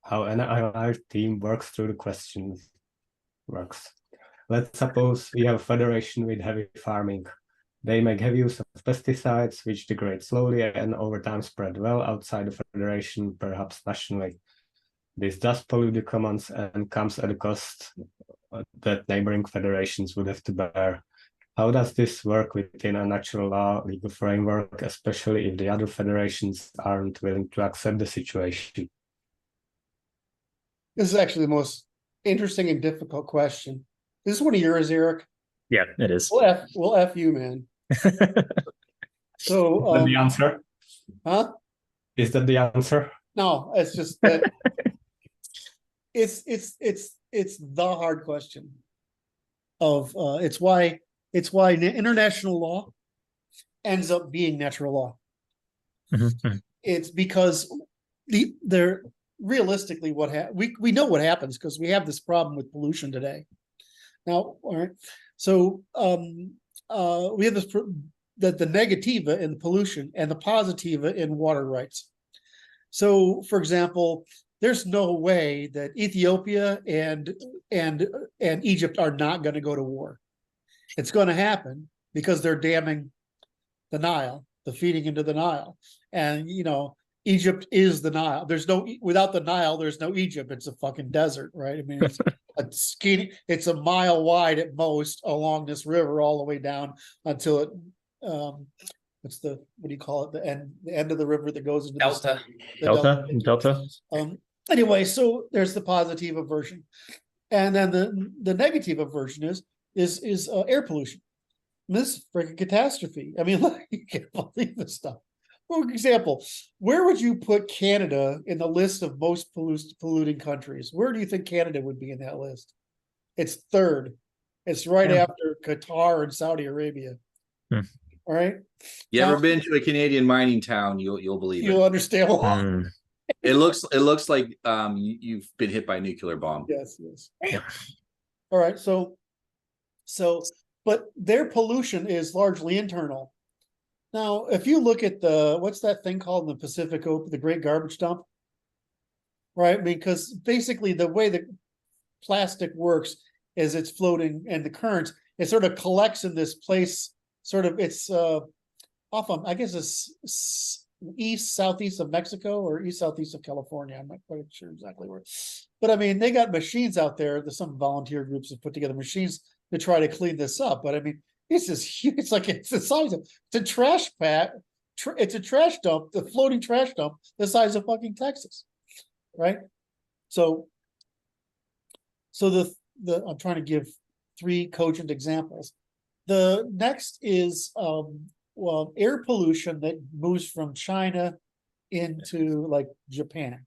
How NRI team works through the questions works. Let's suppose we have a federation with heavy farming. They make heavy use of pesticides, which degrade slowly and over time spread well outside the federation, perhaps nationally. This does pollute the commons and comes at a cost that neighboring federations would have to bear. how does this work within a natural law legal framework, especially if the other federations aren't willing to accept the situation? This is actually the most interesting and difficult question. This is one of yours, Eric. Yeah, it is. We'll F you, man. So, Is that the answer? huh? Is that the answer? No, it's just that it's the hard question of it's why international law ends up being natural law. It's because they're realistically we know what happens because we have this problem with pollution today. Now, all right, so we have this the negativa in pollution and the positiva in water rights. So, for example, there's no way that Ethiopia and Egypt are not going to go to war. It's going to happen because they're damming the Nile, the feeding into the Nile, and Egypt is the Nile. Without the Nile, there's no Egypt. It's a fucking desert, right? I mean, it's a mile wide at most along this river all the way down until it what do you call it? The end of the river that goes into Delta. the Delta. Anyway, so there's the positiva version, and then the negativa version is air pollution. This freaking catastrophe. I mean, you can't believe this stuff. For example, where would you put Canada in the list of most polluting countries? Where do you think Canada would be in that list? It's third. It's right after Qatar and Saudi Arabia. All right. You ever been to a Canadian mining town? You'll believe you'll understand why. It looks like you've been hit by a nuclear bomb. Yes. All right. So, but their pollution is largely internal. Now, if you look at what's that thing called in the Pacific Ocean, the Great Garbage Dump, right? Because basically the way that plastic works is it's floating and the currents, it sort of collects in this place. Sort of, it's off of, I guess it's southeast of Mexico or southeast of California. I'm not quite sure exactly where. But I mean, they got machines out there. There's some volunteer groups have put together machines to try to clean this up. But I mean, it's just huge. It's the size of, it's a trash pack. It's a trash dump, the floating trash dump, the size of fucking Texas, right? So the I'm trying to give 3 cogent examples. The next is air pollution that moves from China into like Japan,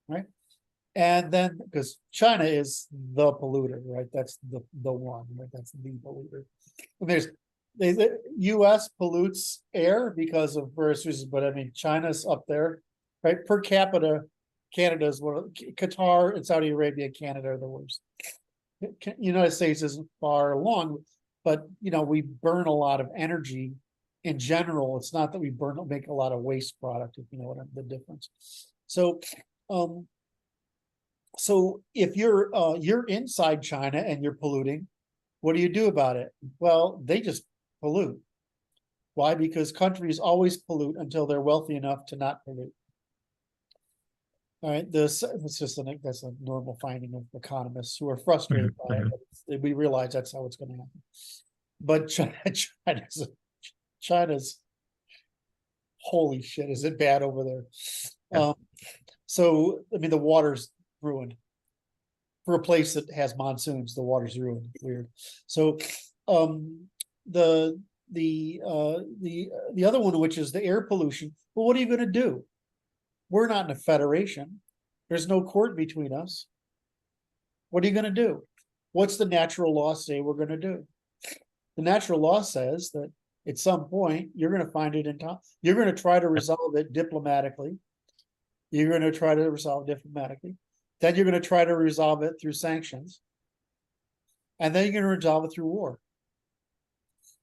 right? And then because China is the polluter, right? That's the one, right? That's the polluter. And the U.S. pollutes air because of various reasons, but I mean China's up there, right? Per capita, Canada's Qatar and Saudi Arabia and Canada are the worst. United States isn't far along, but we burn a lot of energy in general. It's not that we make a lot of waste product, if you know what the difference. So if you're inside China and you're polluting, what do you do about it? Well, they just pollute. Why? Because countries always pollute until they're wealthy enough to not pollute. All right, that's a normal finding of economists who are frustrated by it. But we realize that's how it's going to happen. But China's holy shit, is it bad over there? Yeah. So I mean, the water's ruined. For a place that has monsoons, the water's ruined. Weird. So the other one, which is the air pollution. Well, what are you going to do? We're not in a federation. There's no court between us. What are you going to do? What's the natural law say we're going to do? The natural law says that at some point you're going to find it in time. You're going to try to resolve it diplomatically. Then you're going to try to resolve it through sanctions. And then you're going to resolve it through war.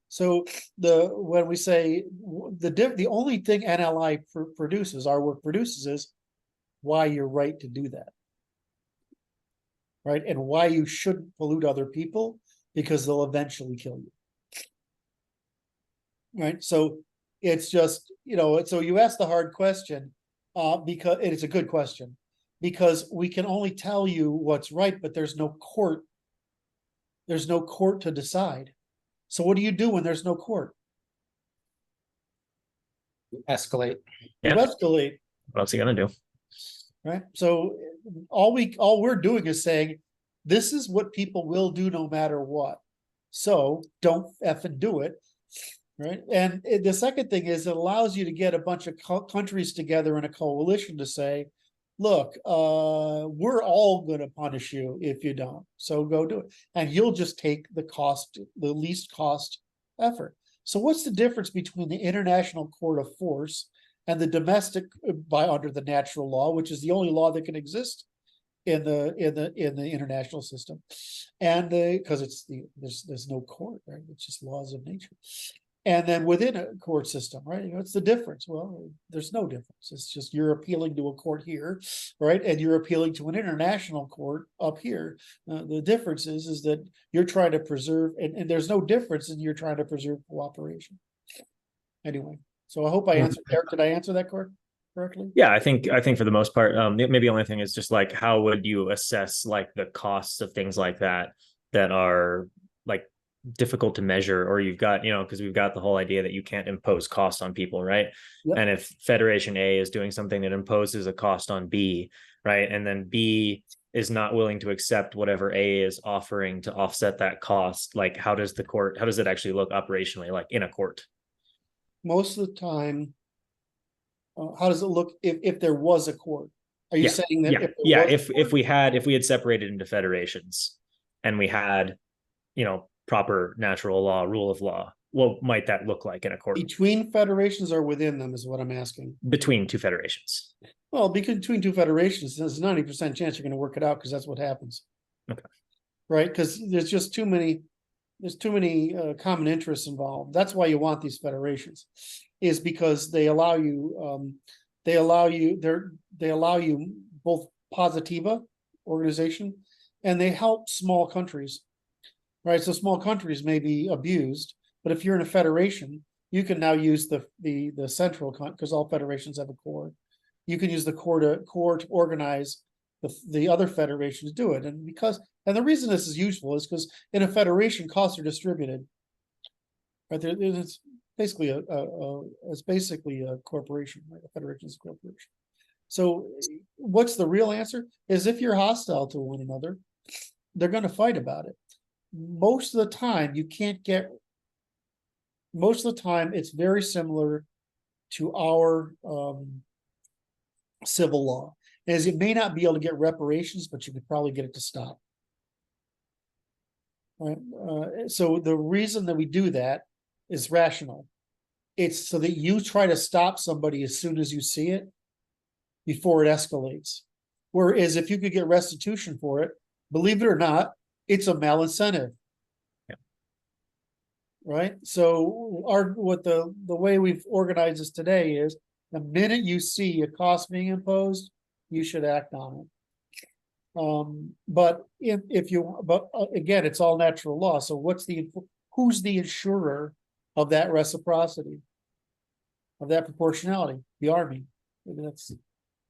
So when we say the only thing NLI produces, our work produces, is why you're right to do that, right? And why you shouldn't pollute other people, because they'll eventually kill you, right? So it's just so you ask the hard question because it's a good question, because we can only tell you what's right, but there's no court to decide. So what do you do when there's no court? Escalate. You Yeah. escalate, What else are you gonna do? right? So all we're doing is saying, this is what people will do no matter what. So don't effing do it, right? And the second thing is it allows you to get a bunch of countries together in a coalition to say, look, we're all going to punish you if you don't. So go do it. And you'll just take the least cost effort. So what's the difference between the International Court of Force and the domestic under the natural law, which is the only law that can exist in the international system, and because there's no court, right? It's just laws of nature. And then within a court system, right? What's the difference? Well, there's no difference. It's just you're appealing to a court here, right? And you're appealing to an international court up here. The difference is that you're trying to preserve, and there's no difference in you're trying to preserve cooperation. Anyway, so I hope I answered. Eric, did I answer that correctly? Yeah, I think for the most part, maybe the only thing is just like, how would you assess like the costs of things like that are like difficult to measure, or you've got, because we've got the whole idea that you can't impose costs on people, right? Yep. And if Federation A is doing something that imposes a cost on B, right, and then B is not willing to accept whatever A is offering to offset that cost, like how does it actually look operationally, like in a court? Most of the time, how does it look if there was a court? Are you saying that? If we had separated into federations and we had, proper natural law, rule of law, what might that look like in a court? Between federations or within them is what I'm asking. Between two federations. Well, between two federations, there's a 90% chance you're going to work it out because that's what happens. Okay. Right? Because there's just too many common interests involved. That's why you want these federations, is because they allow you both positiva organization, and they help small countries, right? So small countries may be abused, but if you're in a federation, you can now use the central, because all federations have a core. You can use the core to organize the other federations do it. And the reason this is useful is because in a federation, costs are distributed. Right? It's basically a corporation, right? A federation is a corporation. So what's the real answer? Is if you're hostile to one another, they're going to fight about it. Most of the time, it's very similar to our civil law. As you may not be able to get reparations, but you could probably get it to stop. Right? So the reason that we do that is rational. It's so that you try to stop somebody as soon as you see it before it escalates. Whereas if you could get restitution for it, believe it or not, it's a malincentive. Yeah. Right? So the way we've organized this today is the minute you see a cost being imposed, you should act on it. But again, it's all natural law. So who's the insurer of that reciprocity, of that proportionality? The Army. That's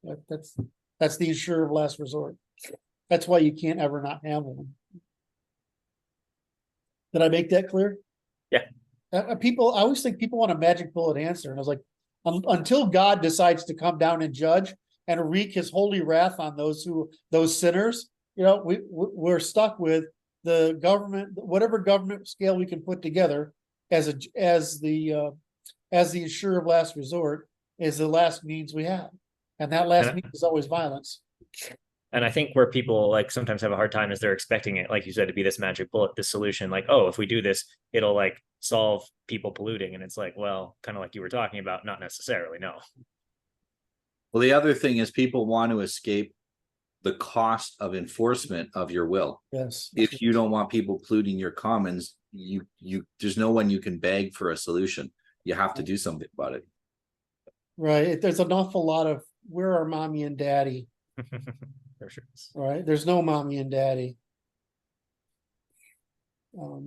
the insurer of last resort. That's why you can't ever not have one. Did I make that clear? Yeah. I always think people want a magic bullet answer, and I was like, until God decides to come down and judge and wreak his holy wrath on those sinners, we're stuck with the government, whatever government scale we can put together as the insurer of last resort is the last means we have, and that last means is always violence. And I think where people like sometimes have a hard time is they're expecting it, like you said, to be this magic bullet, this solution, like, oh, if we do this, it'll like solve people polluting. And it's like, well, kind of like you were talking about, not necessarily, no. Well, the other thing is people want to escape the cost of enforcement of your will. Yes. If you don't want people polluting your commons, there's no one you can beg for a solution. You have to do something about it. Right. There's an awful lot of where are mommy and daddy? For sure. Right. There's no mommy and daddy. Go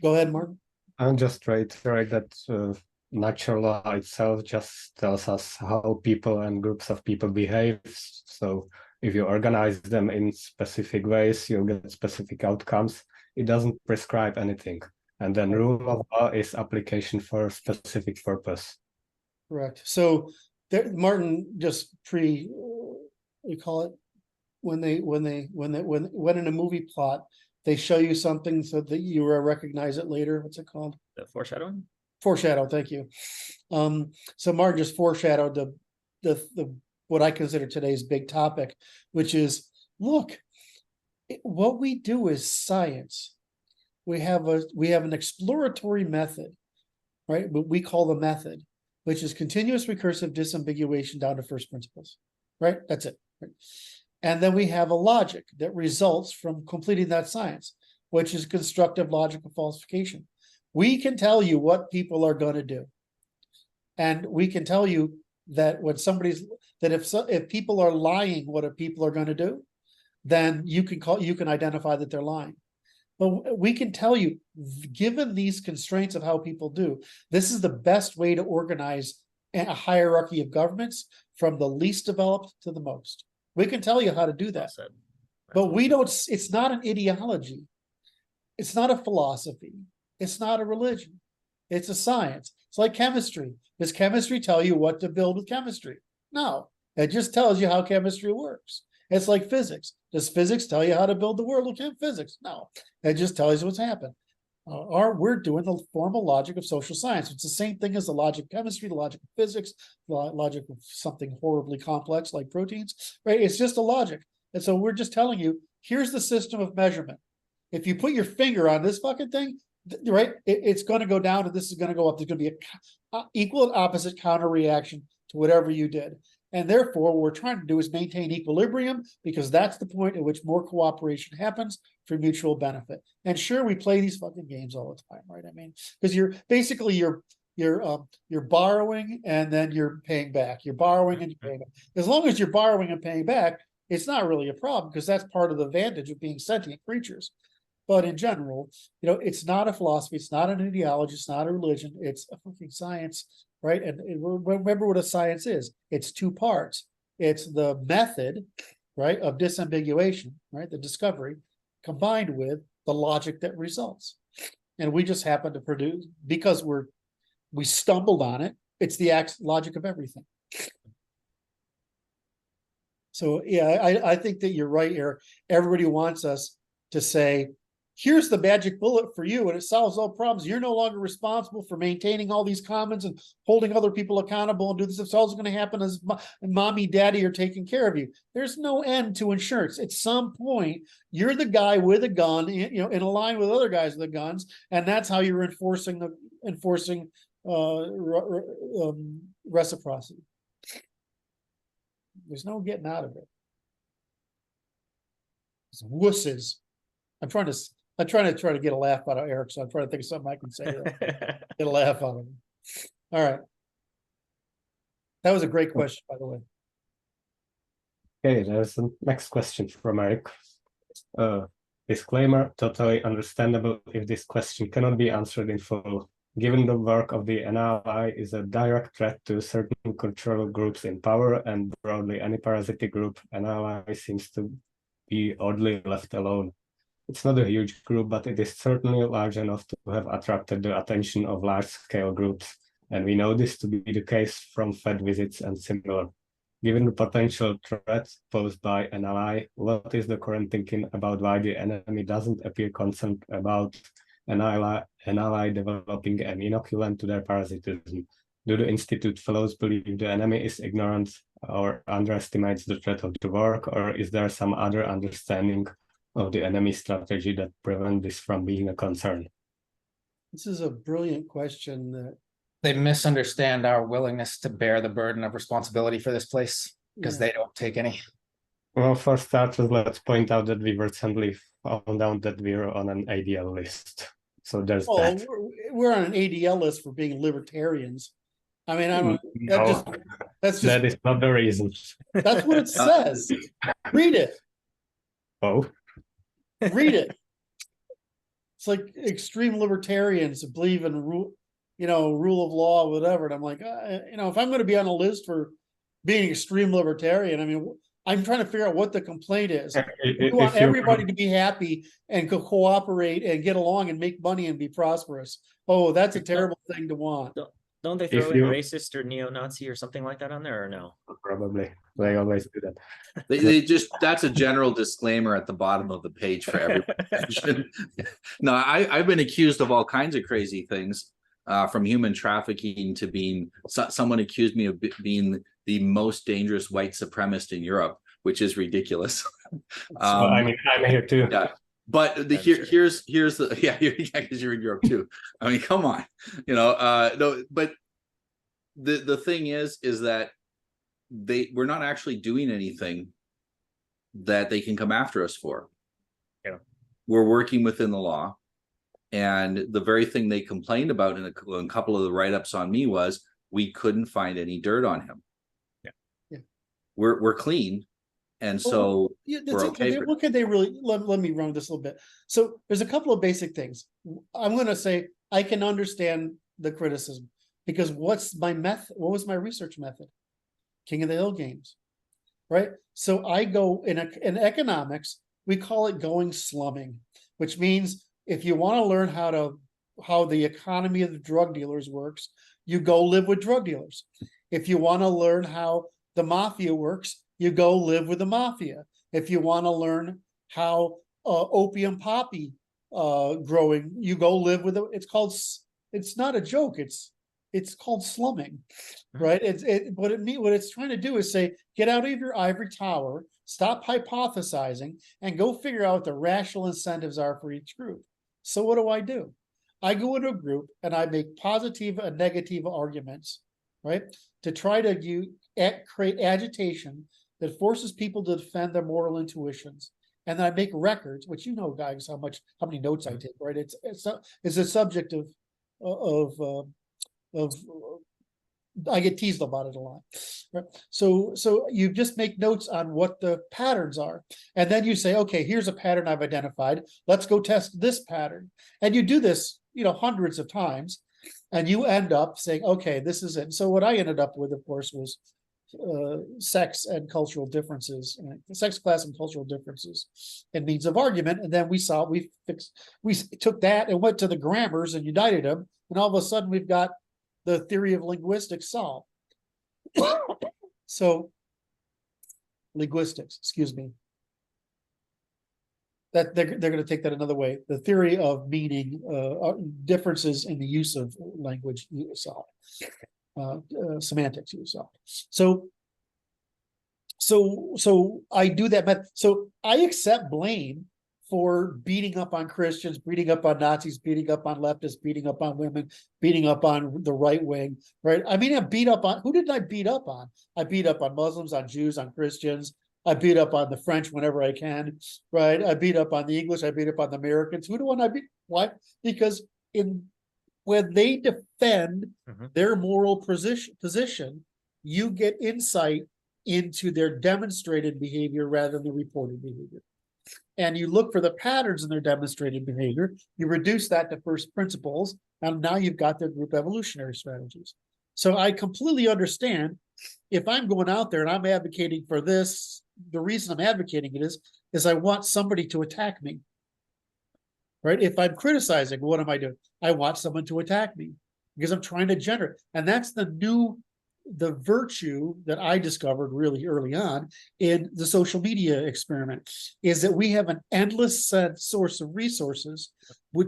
ahead, Mark. I'm just right that natural law itself just tells us how people and groups of people behave. So if you organize them in specific ways, you'll get specific outcomes. it doesn't prescribe anything. And then rule of law is application for a specific purpose. Correct. So there, Martin just you call it, when in a movie plot, they show you something so that you recognize it later. What's it called? The foreshadowing. Foreshadow. Thank you. So Martin just foreshadowed the what I consider today's big topic, which is, look, what we do is science. We have an exploratory method, right? What we call the method, which is continuous recursive disambiguation down to first principles, right? That's it. Right? And then we have a logic that results from completing that science, which is constructive logical falsification. We can tell you what people are going to do. And we can tell you that when if people are lying, what people are going to do, then you can identify that they're lying. But we can tell you, given these constraints of how people do, this is the best way to organize a hierarchy of governments from the least developed to the most. We can tell you how to do that. But we don't, it's not an ideology. It's not a philosophy. It's not a religion. It's a science. It's like chemistry. Does chemistry tell you what to build with chemistry? No, it just tells you how chemistry works. It's like physics. Does physics tell you how to build the world with physics? No, it just tells you what's happened. We're doing the formal logic of social science. It's the same thing as the logic of chemistry, the logic of physics, the logic of something horribly complex like proteins, right? It's just a logic. And so we're just telling you, here's the system of measurement. If you put your finger on this fucking thing, right, it's going to go down and this is going to go up. There's going to be a equal and opposite counter reaction to whatever you did. And therefore, what we're trying to do is maintain equilibrium, because that's the point at which more cooperation happens for mutual benefit. And sure, we play these fucking games all the time, right? I mean, because you're borrowing and then you're paying back. You're borrowing and you're paying back. As long as you're borrowing and paying back, it's not really a problem, because that's part of the advantage of being sentient creatures. But in general, it's not a philosophy, it's not an ideology, it's not a religion, it's a fucking science, right? And remember what a science is. It's two parts. It's the method, right, of disambiguation, right, the discovery, combined with the logic that results. And we just happen to produce, because we stumbled on it, it's the logic of everything. So yeah, I think that you're right, Eric. Everybody wants us to say, here's the magic bullet for you, and it solves all problems. You're no longer responsible for maintaining all these commons and holding other people accountable and do this. It's all going to happen as mommy, daddy are taking care of you. There's no end to insurance. At some point, you're the guy with a gun, in a line with other guys with the guns, and that's how you're enforcing reciprocity. There's no getting out of it. It's wusses. I'm trying to get a laugh out of Eric, so I'm trying to think of something I can say to get a laugh out of him. All right. That was a great question, by the way. Okay, there's the next question from Eric. Disclaimer, totally understandable if this question cannot be answered in full. Given the work of the NLI is a direct threat to certain cultural groups in power and broadly any parasitic group, NLI seems to be oddly left alone. It's not a huge group, but it is certainly large enough to have attracted the attention of large-scale groups, and we know this to be the case from Fed visits and similar. Given the potential threat posed by NLI, what is the current thinking about why the enemy doesn't appear concerned about NLI developing an inoculant to their parasitism? Do the Institute fellows believe the enemy is ignorant or underestimates the threat of the work, or is there some other understanding of the enemy strategy that prevent this from being a concern? This is a brilliant question. That they misunderstand our willingness to bear the burden of responsibility for this place, because they don't take any. Well, for starters, let's point out that we recently found out that we're on an ADL list. So there's that. We're on an ADL list for being libertarians. I mean, I don't. No, that is not the reason. That's what it says. Read it. Oh. Read it. It's like extreme libertarians believe in rule of law, whatever. And I'm like, if I'm going to be on a list for being extreme libertarian, I mean, I'm trying to figure out what the complaint is. If We want you- everybody to be happy and cooperate and get along and make money and be prosperous. Oh, that's a terrible thing to want. Don't they If throw in you- racist or neo-Nazi or something like that on there, or no? Probably they always do that. They just, that's a general disclaimer at the bottom of the page for everyone. No, I've been accused of all kinds of crazy things, from human trafficking to being, someone accused me of being the most dangerous white supremacist in Europe, which is ridiculous. So, I mean, I'm here too. Yeah. But here's the, yeah, because you're in Europe too. I mean, come on, no, but the thing is that we're not actually doing anything that they can come after us for. Yeah. We're working within the law. And the very thing they complained about in a couple of the write-ups on me was we couldn't find any dirt on him. Yeah. We're clean. And so we're okay. What can they really, let me run this a little bit. So there's a couple of basic things. I'm going to say I can understand the criticism because what was my research method? King of the Hill games, right? So I go in economics, we call it going slumming, which means if you want to learn how the economy of the drug dealers works, you go live with drug dealers. If you want to learn how the mafia works, you go live with the mafia. If you want to learn how opium poppy growing, you go live with it. It's not a joke. It's called slumming, right? What it's trying to do is say, get out of your ivory tower, stop hypothesizing, and go figure out what the rational incentives are for each group. So what do? I go into a group and I make positive and negative arguments, right? To try to create agitation that forces people to defend their moral intuitions. And then I make records, which guys, how many notes I take, right? It's a subject of I get teased about it a lot. Right? So you just make notes on what the patterns are. And then you say, okay, here's a pattern I've identified. Let's go test this pattern. And you do this, hundreds of times. And you end up saying, okay, this is it. So what I ended up with, of course, was sex and cultural differences, sex, class, and cultural differences and means of argument. And then we took that and went to the grammars and united them. And all of a sudden we've got the theory of linguistics solved. So linguistics, excuse me. That they're going to take that another way. The theory of meaning, differences in the use of language solved. Semantics you solved. So I do that. So I accept blame for beating up on Christians, beating up on Nazis, beating up on leftists, beating up on women, beating up on the right wing, right? I mean, I beat up on, who did I beat up on? I beat up on Muslims, on Jews, on Christians. I beat up on the French whenever I can, right? I beat up on the English. I beat up on the Americans. Who do I beat? Why? Because when they defend their moral position, you get insight into their demonstrated behavior rather than the reported behavior. And you look for the patterns in their demonstrated behavior, you reduce that to first principles, and now you've got their group evolutionary strategies. So I completely understand if I'm going out there and I'm advocating for this, the reason I'm advocating it is I want somebody to attack me. Right? If I'm criticizing, what am I doing? I want someone to attack me because I'm trying to generate. And that's the virtue that I discovered really early on in the social media experiment is that we have an endless source of resources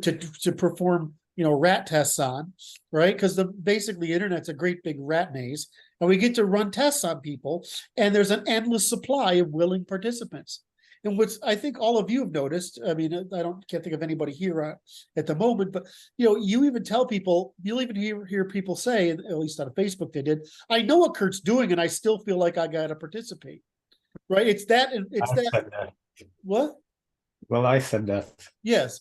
to perform, rat tests on, right? Because basically the internet's a great big rat maze, and we get to run tests on people, and there's an endless supply of willing participants. And what's I think all of you have noticed, I mean, can't think of anybody here at the moment, but you even tell people, you'll even hear people say, at least on Facebook they did, I know what Curt's doing and I still feel like I gotta participate. Right? It's that. What? Well, I said that. Yes.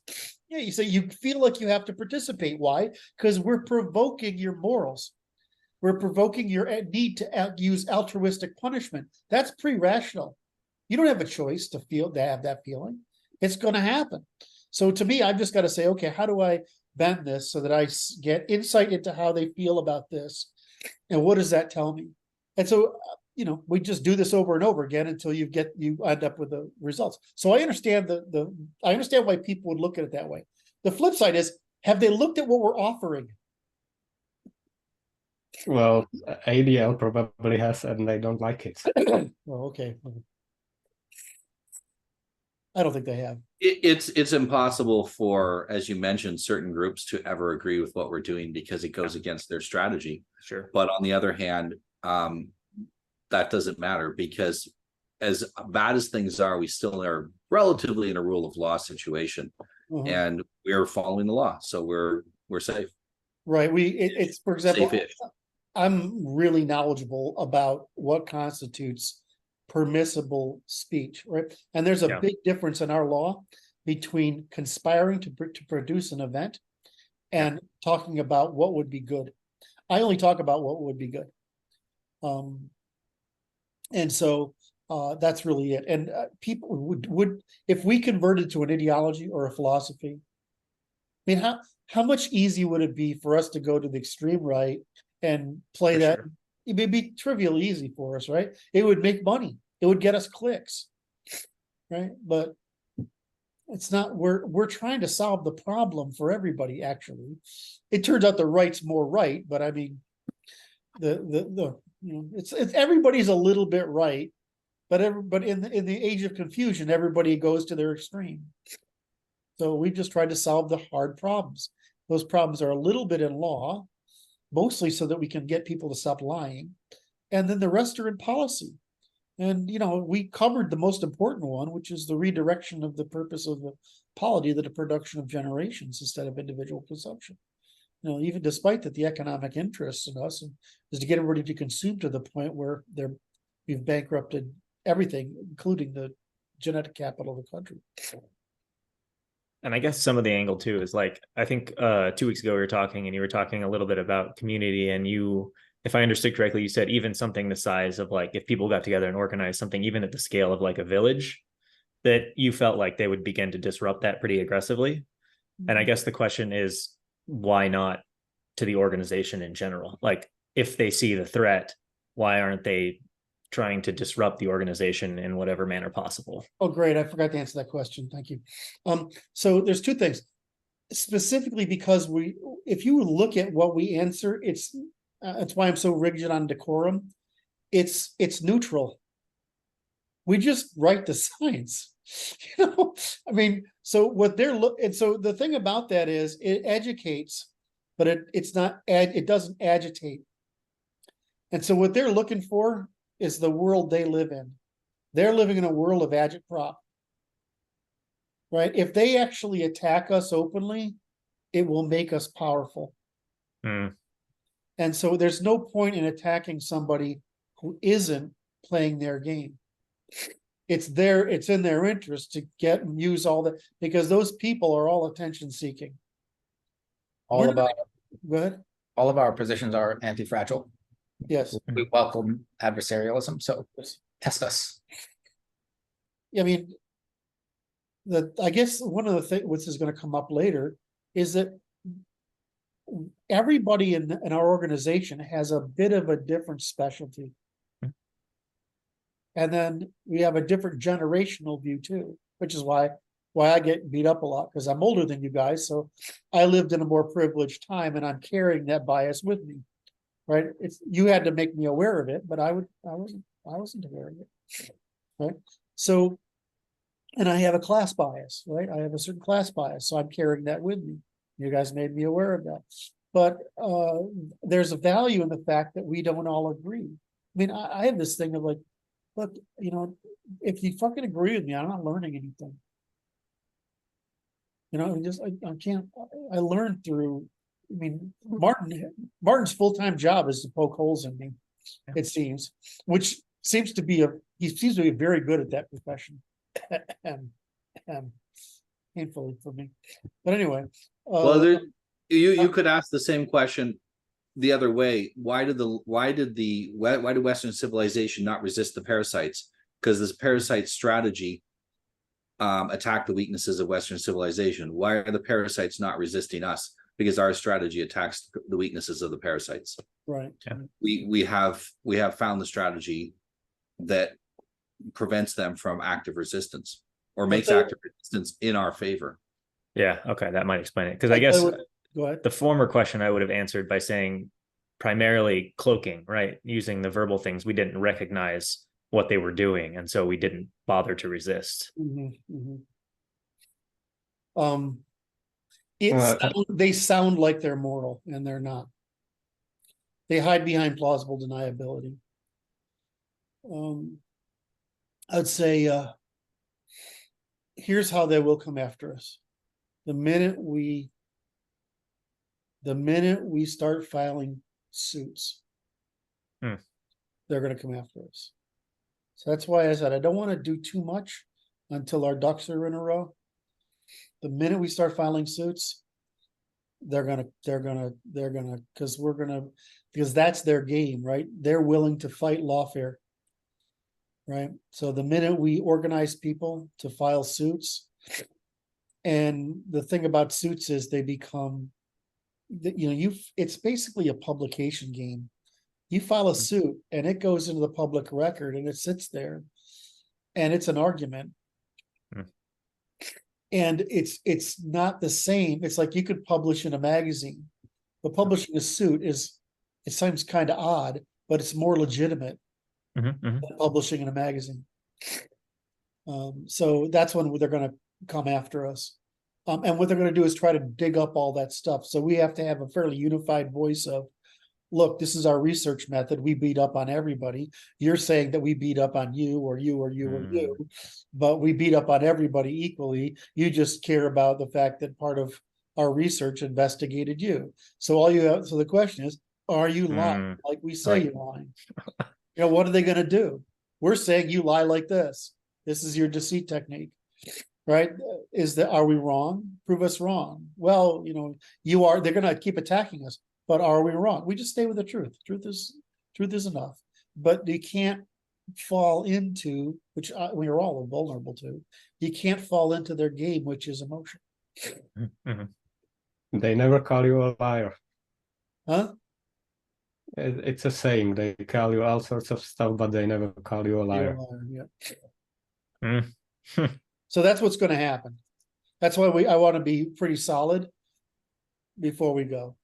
Yeah, you say you feel like you have to participate. Why? Because we're provoking your morals. We're provoking your need to use altruistic punishment. That's pre-rational. You don't have a choice to have that feeling. It's going to happen. So to me, I've just got to say, okay, how do I bend this so that I get insight into how they feel about this? And what does that tell me? And so we just do this over and over again until you end up with the results. So I understand I understand why people would look at it that way. The flip side is, have they looked at what we're offering? Well, ADL probably has, and they don't like it. Well, okay. I don't think they have. It's impossible for, as you mentioned, certain groups to ever agree with what we're doing because it goes against their strategy. Sure. But on the other hand, that doesn't matter, because as bad as things are, we still are relatively in a rule of law situation, and we're following the law, so we're safe. Right. It's for example, Safe-ish. I'm really knowledgeable about what constitutes permissible speech, right? And there's a big difference in our law between conspiring to produce an event and talking about what would be good. I only talk about what would be good. And so that's really it. And people would, if we converted to an ideology or a philosophy, I mean, how much easier would it be for us to go to the extreme right and play For that? sure. It would be trivial easy for us, right? It would make money. It would get us clicks, right? But it's not. We're trying to solve the problem for everybody. Actually, it turns out the right's more right, but I mean, it's everybody's a little bit right, but in the age of confusion, everybody goes to their extreme. So we just tried to solve the hard problems. Those problems are a little bit in law, mostly so that we can get people to stop lying, and then the rest are in policy. And we covered the most important one, which is the redirection of the purpose of the polity to the production of generations instead of individual consumption. Even despite that, the economic interest in us is to get everybody to consume to the point where we've bankrupted everything, including the genetic capital of the country. And I guess some of the angle too is like, I think 2 weeks ago we were talking and you were talking a little bit about community, and you, if I understood correctly, you said even something the size of like, if people got together and organized something, even at the scale of like a village, that you felt like they would begin to disrupt that pretty aggressively. And I guess the question is, why not to the organization in general? Like, if they see the threat, why aren't they trying to disrupt the organization in whatever manner possible? Oh, great. I forgot to answer that question. Thank you. So there's two things. Specifically because if you look at what we answer, that's why I'm so rigid on decorum. It's neutral. We just write the science. I mean, so what and so the thing about that is it educates, but it doesn't agitate. And so what they're looking for is the world they live in. They're living in a world of agitprop. Right? If they actually attack us openly, it will make us powerful. And so there's no point in attacking somebody who isn't playing their game. It's in their interest to get and use all that, because those people are all attention seeking. All of our positions are anti-fragile. Yes. We welcome adversarialism, so test us. I mean, I guess one of the things which is going to come up later is that everybody in our organization has a bit of a different specialty. And then we have a different generational view too, which is why I get beat up a lot, because I'm older than you guys. So I lived in a more privileged time, and I'm carrying that bias with me. Right? You had to make me aware of it, but I wasn't aware of it. Right? So, and I have a class bias, right? I have a certain class bias, so I'm carrying that with me. You guys made me aware of that. But there's a value in the fact that we don't all agree. I mean, I have this thing of like, look, if you fucking agree with me, I'm not learning anything. I can't. I learned through. I mean, Martin's full-time job is to poke holes in me. It seems, which seems to be he seems to be very good at that profession. And painfully for me. But anyway. Well, you could ask the same question the other way. Why did Western civilization not resist the parasites? Because this parasite strategy attacked the weaknesses of Western civilization. Why are the parasites not resisting us? Because our strategy attacks the weaknesses of the parasites. Right. We have found the strategy that prevents them from active resistance or But makes they- active resistance in our favor. Yeah, okay, that might explain it. Because I guess Go ahead. the former question I would have answered by saying primarily cloaking, right? Using the verbal things, we didn't recognize what they were doing, and so we didn't bother to resist. They sound like they're moral, and they're not. They hide behind plausible deniability. I'd say here's how they will come after us. The minute we start filing suits, they're going to come after us. So that's why I said I don't want to do too much until our ducks are in a row. The minute we start filing suits, because that's their game, right? They're willing to fight lawfare, right? So the minute we organize people to file suits, and the thing about suits is they become, it's basically a publication game. You file a suit and it goes into the public record and it sits there and it's an argument. And it's not the same. It's like you could publish in a magazine, but publishing a suit it seems kind of odd, but it's more legitimate than publishing in a magazine. So that's when they're going to come after us. And what they're going to do is try to dig up all that stuff. So we have to have a fairly unified voice of, look, this is our research method. We beat up on everybody. You're saying that we beat up on you or you or you or you, but we beat up on everybody equally. You just care about the fact that part of our research investigated you. So so the question is, are you lying like we say you're lying? What are they going to do? We're saying you lie like this. This is your deceit technique, right? Are we wrong? Prove us wrong. Well, you are. They're going to keep attacking us. But are we wrong? We just stay with the truth. Truth is enough. But you can't fall into, which we are all vulnerable to. You can't fall into their game, which is emotion. They never call you a liar. Huh? It's a saying. They call you all sorts of stuff, but they never call you a liar. Yeah. So that's what's going to happen. That's why I want to be pretty solid before we go.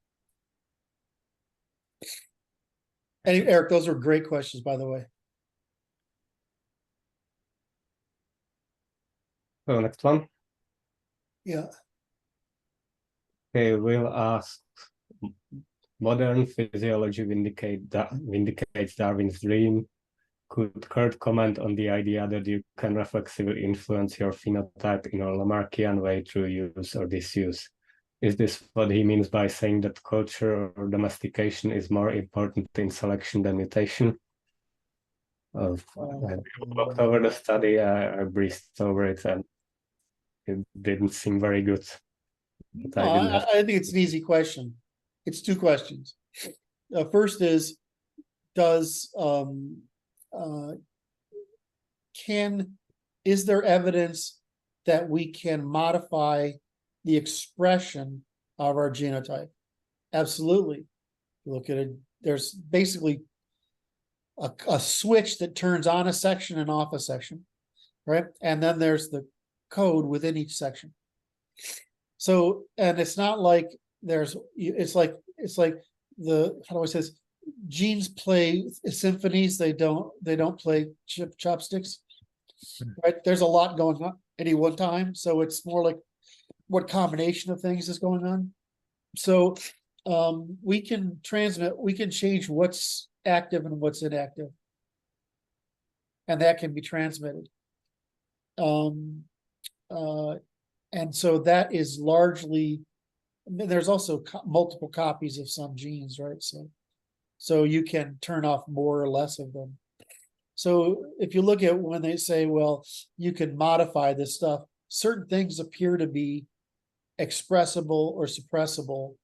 And Eric, those are great questions, by the way. So next one. Yeah. Okay, we'll ask, modern physiology vindicates Darwin's dream. Could Curt comment on the idea that you can reflexively influence your phenotype in a Lamarckian way through use or disuse? Is this what he means by saying that culture or domestication is more important in selection than mutation? I looked over the study, I breezed over it, and it didn't seem very good. I think it's an easy question. It's two questions. First is, is there evidence that we can modify the expression of our genotype? Absolutely. Look at it. There's basically a switch that turns on a section and off a section, right? And then there's the code within each section. So, and it's not like it's like how do I say this? Genes play symphonies. They don't play chopsticks, right? There's a lot going on at any one time. So it's more like what combination of things is going on. So we can change what's active and what's inactive, and that can be transmitted. And so that is largely, there's also multiple copies of some genes, right? So you can turn off more or less of them. So if you look at when they say, well, you can modify this stuff, certain things appear to be expressible or suppressible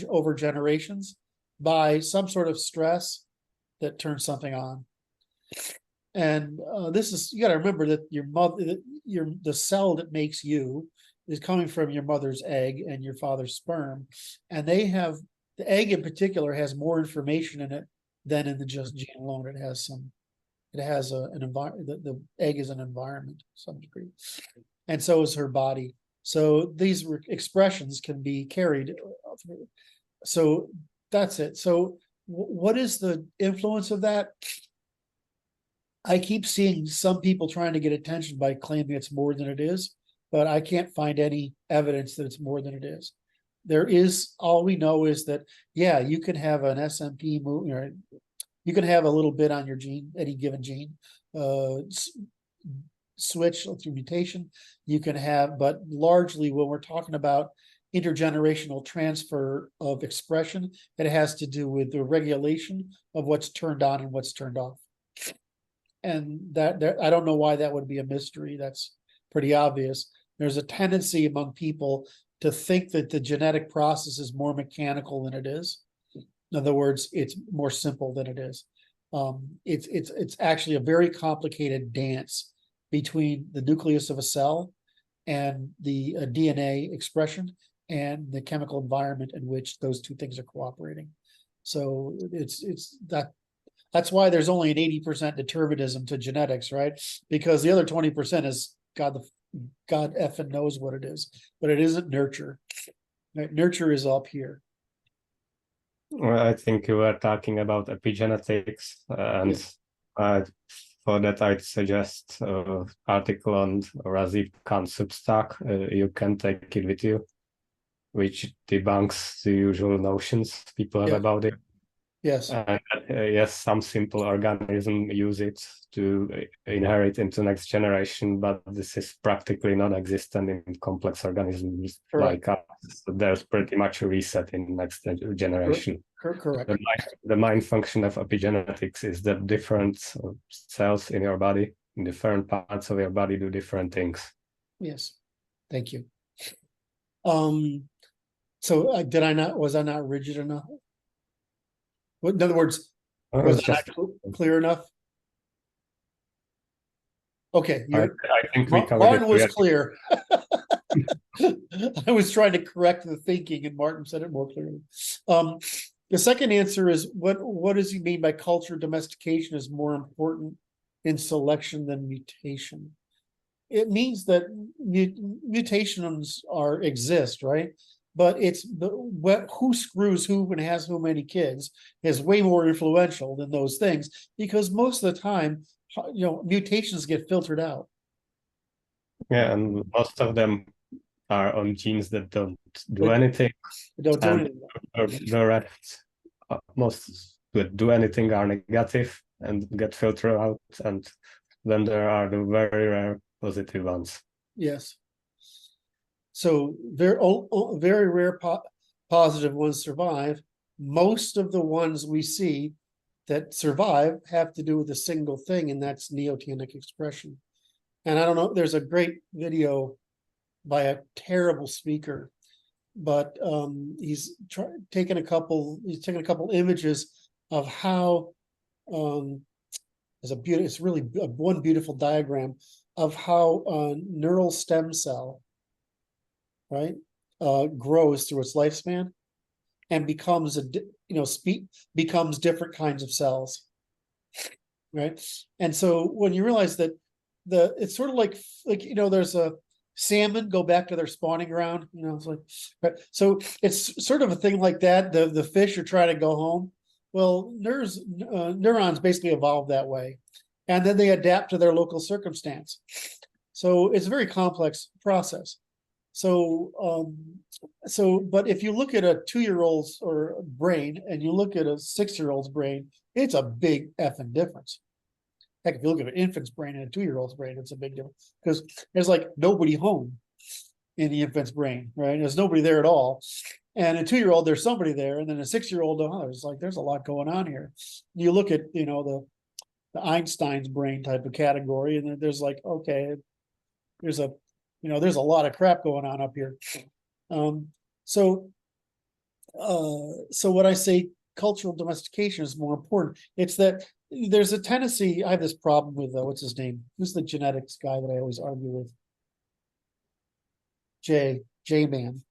over generations by some sort of stress that turns something on. And you got to remember that the cell that makes you is coming from your mother's egg and your father's sperm, and the egg in particular has more information in it than in the just gene alone. It has some It has an environment. The egg is an environment to some degree, and so is her body. So these expressions can be carried through. So that's it. So what is the influence of that? I keep seeing some people trying to get attention by claiming it's more than it is, but I can't find any evidence that it's more than it is. There is, all we know is that, yeah, you can have an SMP move, you can have a little bit on your gene, any given gene, switch through mutation. You can have, but largely when we're talking about intergenerational transfer of expression, it has to do with the regulation of what's turned on and what's turned off. And that I don't know why that would be a mystery. That's pretty obvious. There's a tendency among people to think that the genetic process is more mechanical than it is. In other words, it's more simple than it is. It's actually a very complicated dance between the nucleus of a cell and the DNA expression and the chemical environment in which those two things are cooperating. So that's why there's only an 80% determinism to genetics, right? Because the other 20% is God effing knows what it is, but it isn't nurture. Right? Nurture is up here. Well, I think you were talking about epigenetics, and for that I'd suggest an article on Razib Khan's Substack. You can take it with you, which debunks the usual notions people have about it. Yes. Yes, some simple organisms use it to inherit into next generation, but this is practically non-existent in complex organisms like us. So there's pretty much a reset in next generation. Correct. The main function of epigenetics is that different cells in your body, in different parts of your body, do different things. Yes. Thank you. So was I not rigid enough? In other words, was that clear enough? Okay, I think we covered Martin it. was clear. I was trying to correct the thinking, and Martin said it more clearly. The second answer is what does he mean by culture domestication is more important in selection than mutation? It means that mutations exist, right? But it's who screws who and has who many kids is way more influential than those things, because most of the time, mutations get filtered out. Yeah, and most of them are on genes that don't do anything. Don't do anything. The rest, most that do anything are negative and get filtered out, and then there are the very rare positive ones. Yes. So very rare positive ones survive. Most of the ones we see that survive have to do with a single thing, and that's neotenic expression. And I don't know, there's a great video by a terrible speaker, but he's taken a couple images of how it's really one beautiful diagram of how a neural stem cell, right, grows through its lifespan and becomes becomes different kinds of cells, right? And so when you realize that it's sort of like there's a salmon go back to their spawning ground, it's like, right? So it's sort of a thing like that. The fish are trying to go home. Well, neurons basically evolve that way, and then they adapt to their local circumstance. So it's a very complex process. So, but if you look at a 2-year-old's or brain and you look at a 6-year-old's brain, it's a big effing difference. Heck, if you look at an infant's brain and a 2-year-old's brain, it's a big difference, because there's like nobody home in the infant's brain, right? There's nobody there at all. And a 2-year-old, there's somebody there, and then a 6-year-old, there's a lot going on here. You look at the Einstein's brain type of category, and then there's like, okay, there's a lot of crap going on up here. So what I say, cultural domestication is more important. It's that there's a tendency. I have this problem with what's his name? Who's the genetics guy that I always argue with? J-Man,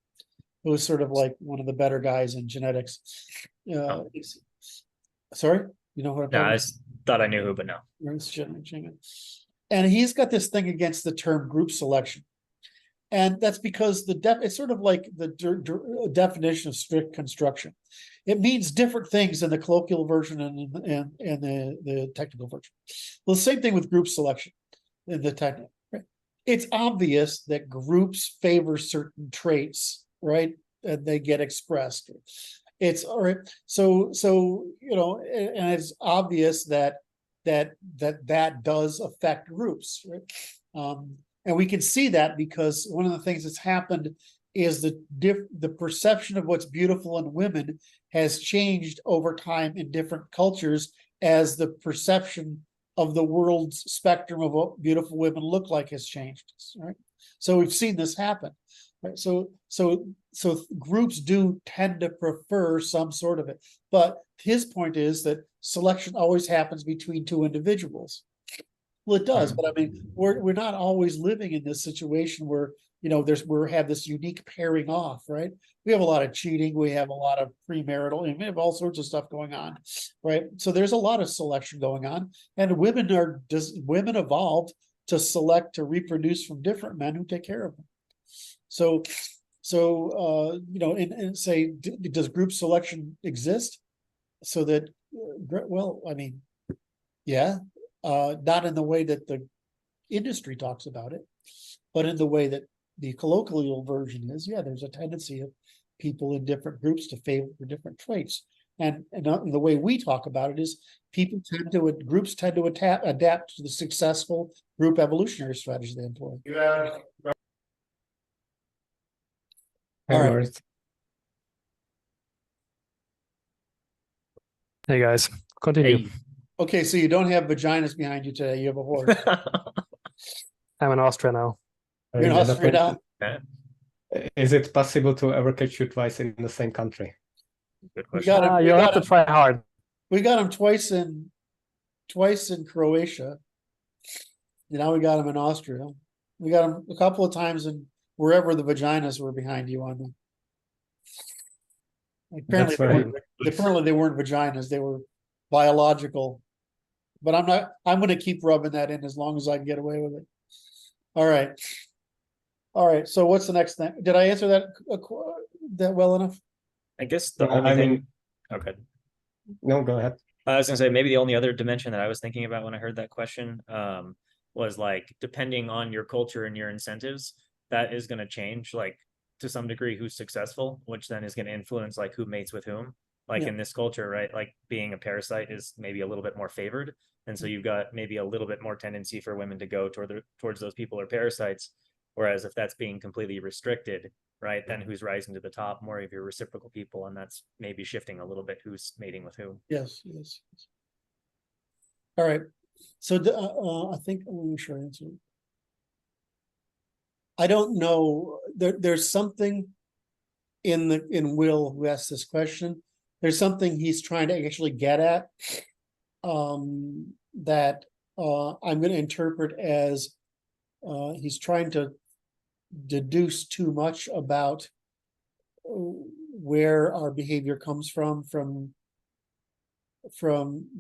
who's sort of like one of the better guys in genetics. Sorry, you know what I'm talking about? thought I knew who, but no. And he's got this thing against the term group selection. And that's because it's sort of like the definition of strict construction. It means different things in the colloquial version and the technical version. Well, the same thing with group selection in the technical. Right? It's obvious that groups favor certain traits, right? And they get expressed. It's all right. So you know, and it's obvious that does affect groups, right? And we can see that because one of the things that's happened is the perception of what's beautiful in women has changed over time in different cultures as the perception of the world's spectrum of what beautiful women look like has changed, right? So we've seen this happen, right? So groups do tend to prefer some sort of it, but his point is that selection always happens between two individuals. Well, it does, but I mean, we're not always living in this situation where, you know, we have this unique pairing off, right? We have a lot of cheating, we have a lot of premarital, and we have all sorts of stuff going on, right? So there's a lot of selection going on, and women evolved to select to reproduce from different men who take care of them. So you know, and say, does group selection exist? So that, well, I mean, yeah. Not in the way that the industry talks about it, but in the way that the colloquial version is. Yeah, there's a tendency of people in different groups to favor different traits, and the way we talk about it is groups tend to adapt to the successful group evolutionary strategy they employ. All right. Hey guys, continue. Hey. Okay, so you don't have vaginas behind you today. You have a horse. I'm in Austria now. You're in Austria now? Is it possible to ever catch you twice in the same country? Good question. You'll have to try hard. We got him twice in Croatia. And now we got him in Austria. We got him a couple of times in wherever the vaginas were behind you on them. Apparently they weren't vaginas, they were biological. But I'm going to keep rubbing that in as long as I can get away with it. All right. So what's the next thing? Did I answer that well enough? I guess the only thing. Okay. No, go ahead. I was gonna say maybe the only other dimension that I was thinking about when I heard that question was like, depending on your culture and your incentives, that is going to change, like, to some degree, who's successful, which then is going to influence like who mates with whom. Like in this culture, right? Like being a parasite is maybe a little bit more favored. And so you've got maybe a little bit more tendency for women to go towards those people or parasites. Whereas if that's being completely restricted, right, then who's rising to the top? More of your reciprocal people. And that's maybe shifting a little bit who's mating with whom. Yes. All right. So I think I'm sure I answered. I don't know. There's something in Will who asked this question. There's something he's trying to actually get at that I'm going to interpret as he's trying to deduce too much about where our behavior comes from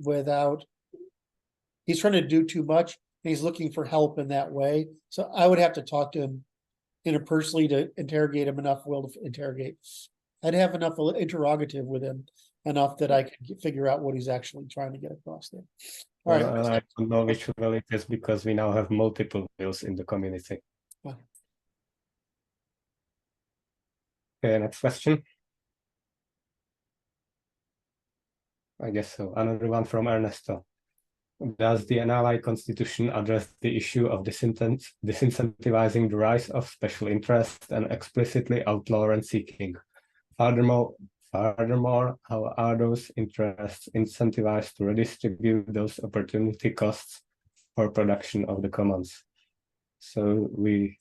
without. He's trying to do too much, and he's looking for help in that way. So I would have to talk to him interpersonally to interrogate him enough to interrogate. I'd have enough interrogative with him, enough that I could figure out what he's actually trying to get across there. All right. I don't know which will it is because we now have multiple wills in the community. Wow. Okay, next question. I guess so. Another one from Ernesto. Does the NLI Constitution address the issue of disincentivizing the rise of special interests and explicitly outlaw rent-seeking? Furthermore, how are those interests incentivized to redistribute those opportunity costs for production of the commons? So me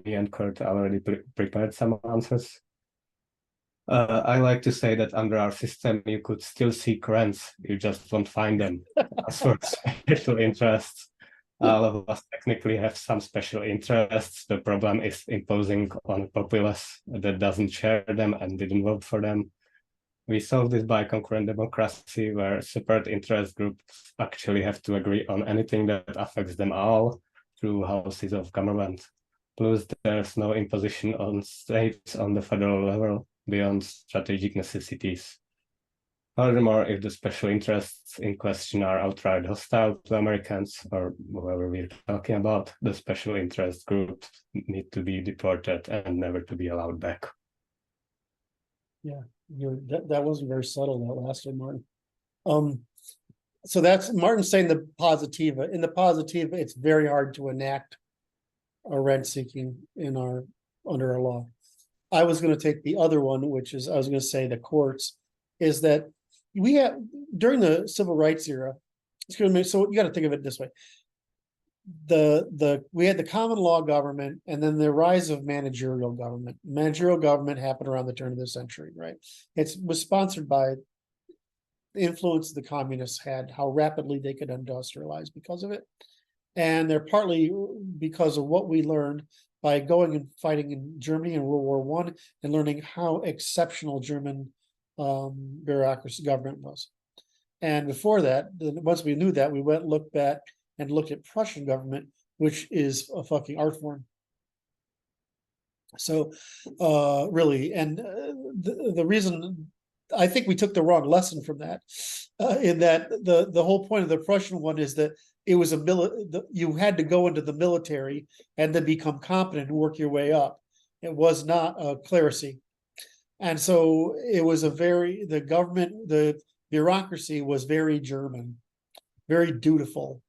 and Curt already prepared some answers. I like to say that under our system, you could still seek rents, you just won't find them. As for special interests, all of us technically have some special interests. The problem is imposing on a populace that doesn't share them and didn't vote for them. we solve this by concurrent democracy, where separate interest groups actually have to agree on anything that affects them all through houses of government. Plus, there's no imposition on states on the federal level beyond strategic necessities. Furthermore, if the special interests in question are outright hostile to Americans or whoever we're talking about, the special interest groups need to be deported and never to be allowed back. Yeah, that wasn't very subtle, that last one, Martin. So that's Martin's saying the positiva. In the positiva, it's very hard to enact a rent seeking under our law. I was going to take the other one, which is I was going to say the courts, is that we have during the civil rights era. So you got to think of it this way: we had the common law government, and then the rise of managerial government. Managerial government happened around the turn of the century, right? It was sponsored by the influence the communists had, how rapidly they could industrialize because of it. And they're partly because of what we learned by going and fighting in Germany in World War I and learning how exceptional German bureaucracy government was. And before that, once we knew that, we went and looked back and looked at Prussian government, which is a fucking art form. So really, and the reason I think we took the wrong lesson from that, in that the whole point of the Prussian one is that it was you had to go into the military and then become competent and work your way up. It was not a clerisy. And so it was the bureaucracy was very German, very dutiful,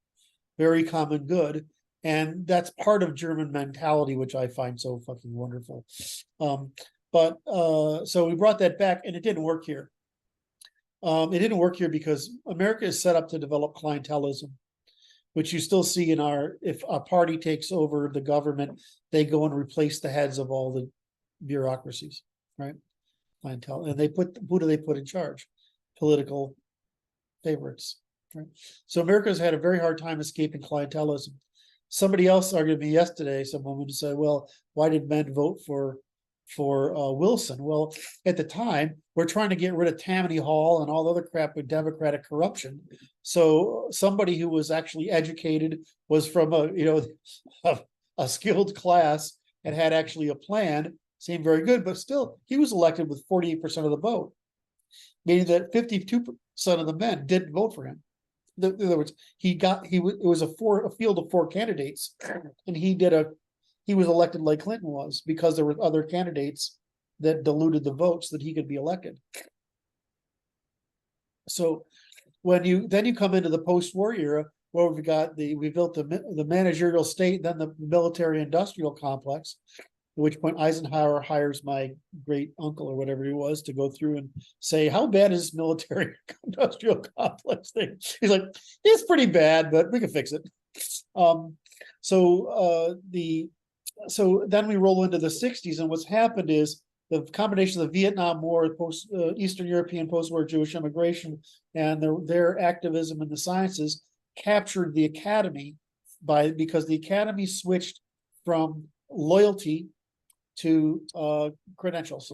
very common good. And that's part of German mentality, which I find so fucking wonderful. So we brought that back, and it didn't work here. It didn't work here because America is set up to develop clientelism, which you still see if a party takes over the government, they go and replace the heads of all the bureaucracies, right? Clientele, and who do they put in charge? Political favorites, right? So America's had a very hard time escaping clientelism. Somebody else argued with me yesterday, someone would say, well, why did men vote for Wilson? Well, at the time, we're trying to get rid of Tammany Hall and all the other crap with Democratic corruption. So somebody who was actually educated, was from a skilled class and had actually a plan, seemed very good, but still he was elected with 48% of the vote, meaning that 52% of the men didn't vote for him. In other words, it was a field of 4 candidates, and he was elected like Clinton was because there were other candidates that diluted the votes that he could be elected. So when you come into the post-war era, where we built the managerial state, then the military industrial complex, at which point Eisenhower hires my great uncle or whatever he was to go through and say, how bad is military industrial complex thing? He's like, it's pretty bad, but we can fix it. So then we roll into the 60s, and what's happened is the combination of the Vietnam War, Eastern European post-war Jewish immigration, and their activism in the sciences captured the academy because the academy switched from loyalty to credentials.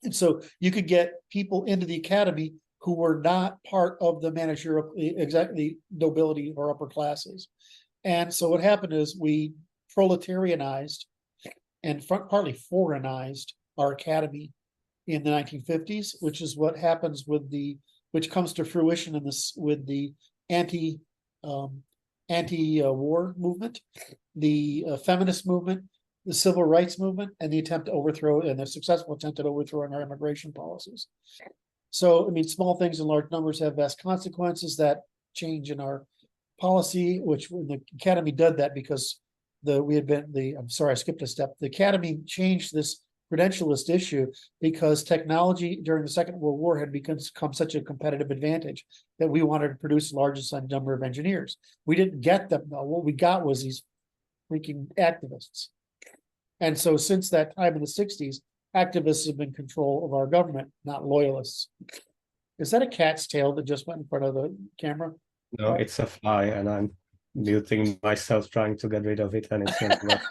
And so you could get people into the academy who were not part of the managerial, exactly nobility or upper classes. And so what happened is we proletarianized and partly foreignized our academy in the 1950s, which is what happens which comes to fruition with the anti-war movement, the feminist movement, the civil rights movement, and the successful attempt at overthrowing our immigration policies. So, I mean, small things in large numbers have vast consequences. That change in our policy, which the academy did that because I'm sorry, I skipped a step. The academy changed this credentialist issue because technology during the Second World War had become such a competitive advantage that we wanted to produce the largest number of engineers. We didn't get them though. What we got was these freaking activists. And so since that time in the 60s, activists have been in control of our government, not loyalists. Is that a cat's tail that just went in front of the camera? No, it's a fly, and I'm muting myself trying to get rid of it, and it's not.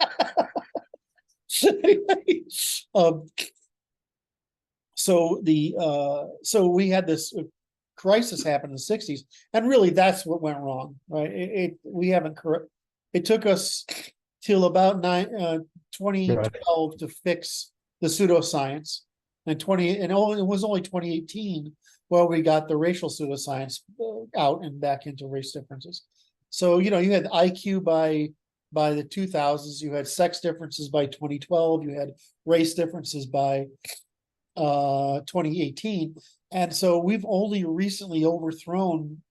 so so we had this crisis happen in the 60s, and really that's what went wrong, right? We haven't correct. It took us till about 2012 to fix the pseudoscience, and it was only 2018 where we got the racial pseudoscience out and back into race differences. So you had IQ by the 2000s, you had sex differences by 2012, you had race differences by 2018, and so we've only recently overthrown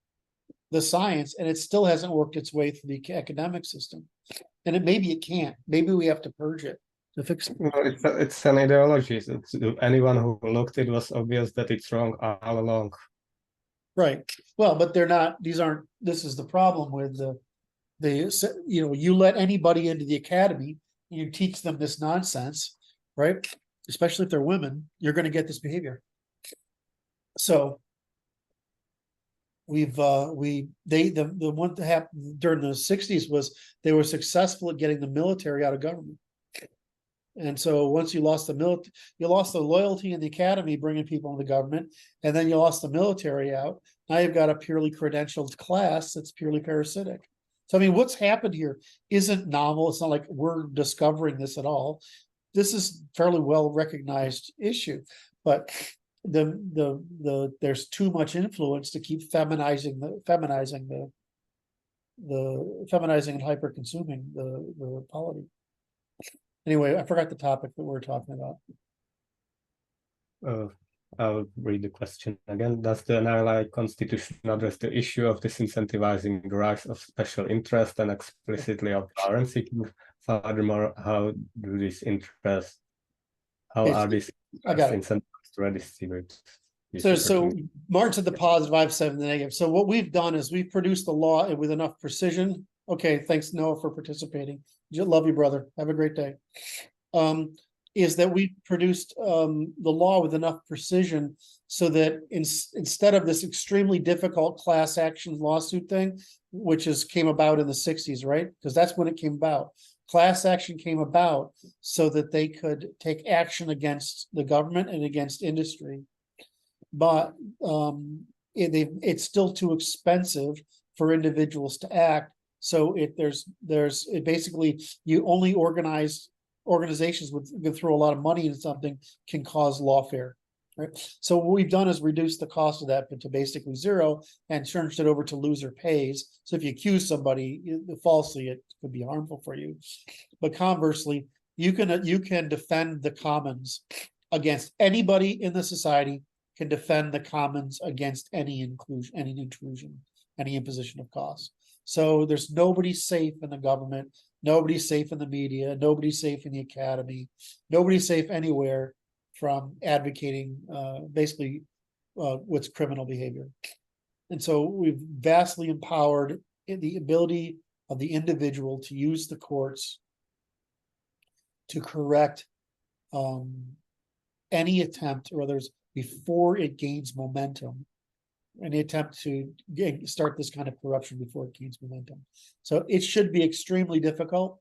the science, and it still hasn't worked its way through the academic system. And maybe it can't. Maybe we have to purge it to fix it. No, it's an ideology. Anyone who looked, it was obvious that it's wrong all along. Right. Well, but they're not. This is the problem with you let anybody into the academy, and you teach them this nonsense, right? Especially if they're women, you're going to get this behavior. So the one that happened during the 60s was they were successful at getting the military out of government. And so once you lost the military, you lost the loyalty in the academy, bringing people into government, and then you lost the military out. Now you've got a purely credentialed class that's purely parasitic. So I mean, what's happened here isn't novel. It's not like we're discovering this at all. This is fairly well recognized issue, but there's too much influence to keep feminizing and hyper consuming the polity. Anyway, I forgot the topic that we were talking about. I'll read the question again. Does the NLI Constitution address the issue of disincentivizing the rise of special interest and explicitly of power seeking? Furthermore, how do these interests, are these incentives to redistribute? So Martin said the positive, I've said the negative. So what we've done is we've produced the law with enough precision. Okay, thanks Noah for participating. Love you, brother. Have a great day. Is that we produced the law with enough precision so that instead of this extremely difficult class action lawsuit thing, which came about in the 60s, right? Because that's when it came about. Class action came about so that they could take action against the government and against industry. But it's still too expensive for individuals to act. So basically you only organizations would throw a lot of money into something can cause lawfare, right? So what we've done is reduce the cost of that to basically zero and changed it over to loser pays. So if you accuse somebody falsely, it could be harmful for you. But conversely, you can defend the commons against anybody in the society. Can defend the commons against any intrusion, any imposition of cost. So there's nobody safe in the government, nobody's safe in the media, nobody's safe in the academy, nobody's safe anywhere from advocating basically what's criminal behavior. And so we've vastly empowered the ability of the individual to use the courts to correct any attempt or others before it gains momentum, any attempt to start this kind of corruption before it gains momentum. So it should be extremely difficult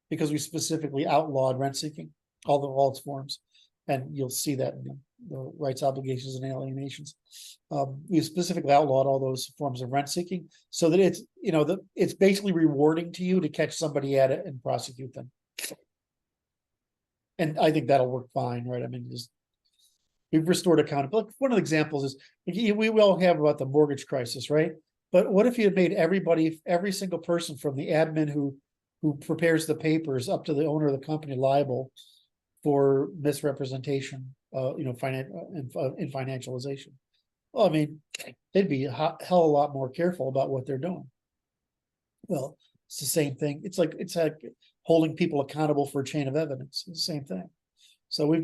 because we specifically outlawed rent seeking, all its forms. And you'll see that in the rights, obligations, and alienations. We specifically outlawed all those forms of rent seeking so that it's basically rewarding to you to catch somebody at it and prosecute them. And I think that'll work fine, right? I mean, we've restored accountability. One of the examples is we all have about the mortgage crisis, right? But what if you had made every single person from the admin who prepares the papers up to the owner of the company liable for misrepresentation, in financialization? Well, I mean, they'd be a hell of a lot more careful about what they're doing. Well, it's the same thing. It's like holding people accountable for a chain of evidence. It's the same thing. So we've